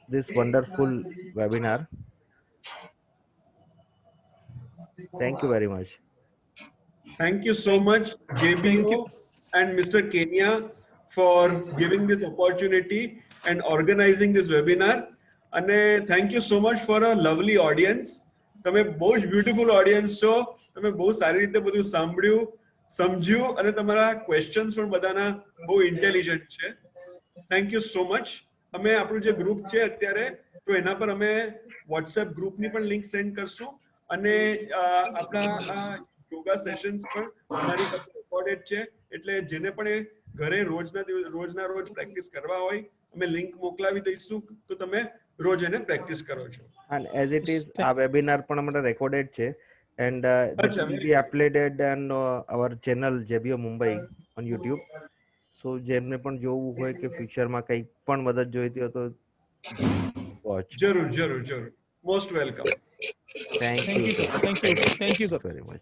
this wonderful webinar. Thank you very much. Thank you so much, Thank JBO you. and Mr. Kenya, for giving this opportunity and organizing this webinar. And thank you so much for a lovely audience. તમે બહુ જ beautiful audience છો. તમે બહુ સારી રીતે બધું સાંભળ્યું, સમજ્યું અને તમારા ક્વેશ્ચન્સ પણ બધાના બહુ ઇન્ટેલિજન્ટ છે. Thank you so much. અમે આપણું જે ગ્રુપ છે અત્યારે તો એના પર અમે વોટ્સએપ ગ્રુપની પણ લિંક સેન્ડ કરશું. અને આપણા આ યોગા સેશન્સ પણ અમારી પાસે રેકોર્ડેડ છે. એટલે જેને પણ એ ઘરે રોજના રોજ પ્રેક્ટિસ કરવા હોય અમે લિંક મોકલાવી દઈશું તો તમે રોજ એને પ્રેક્ટિસ કરો છો. And as it is, our webinar પણ અમારા recorded છે and that અચ્છા, will very be good. uploaded on our channel JBO Mumbai on YouTube. So જેમને પણ જોવું હોય કે ફ્યુચરમાં કંઈ પણ મદદ જોઈતી હોય તો watch. જરૂર જરૂર જરૂર most welcome. Thank Thank you you, sir. Thank you. Thank you, sir. Very much.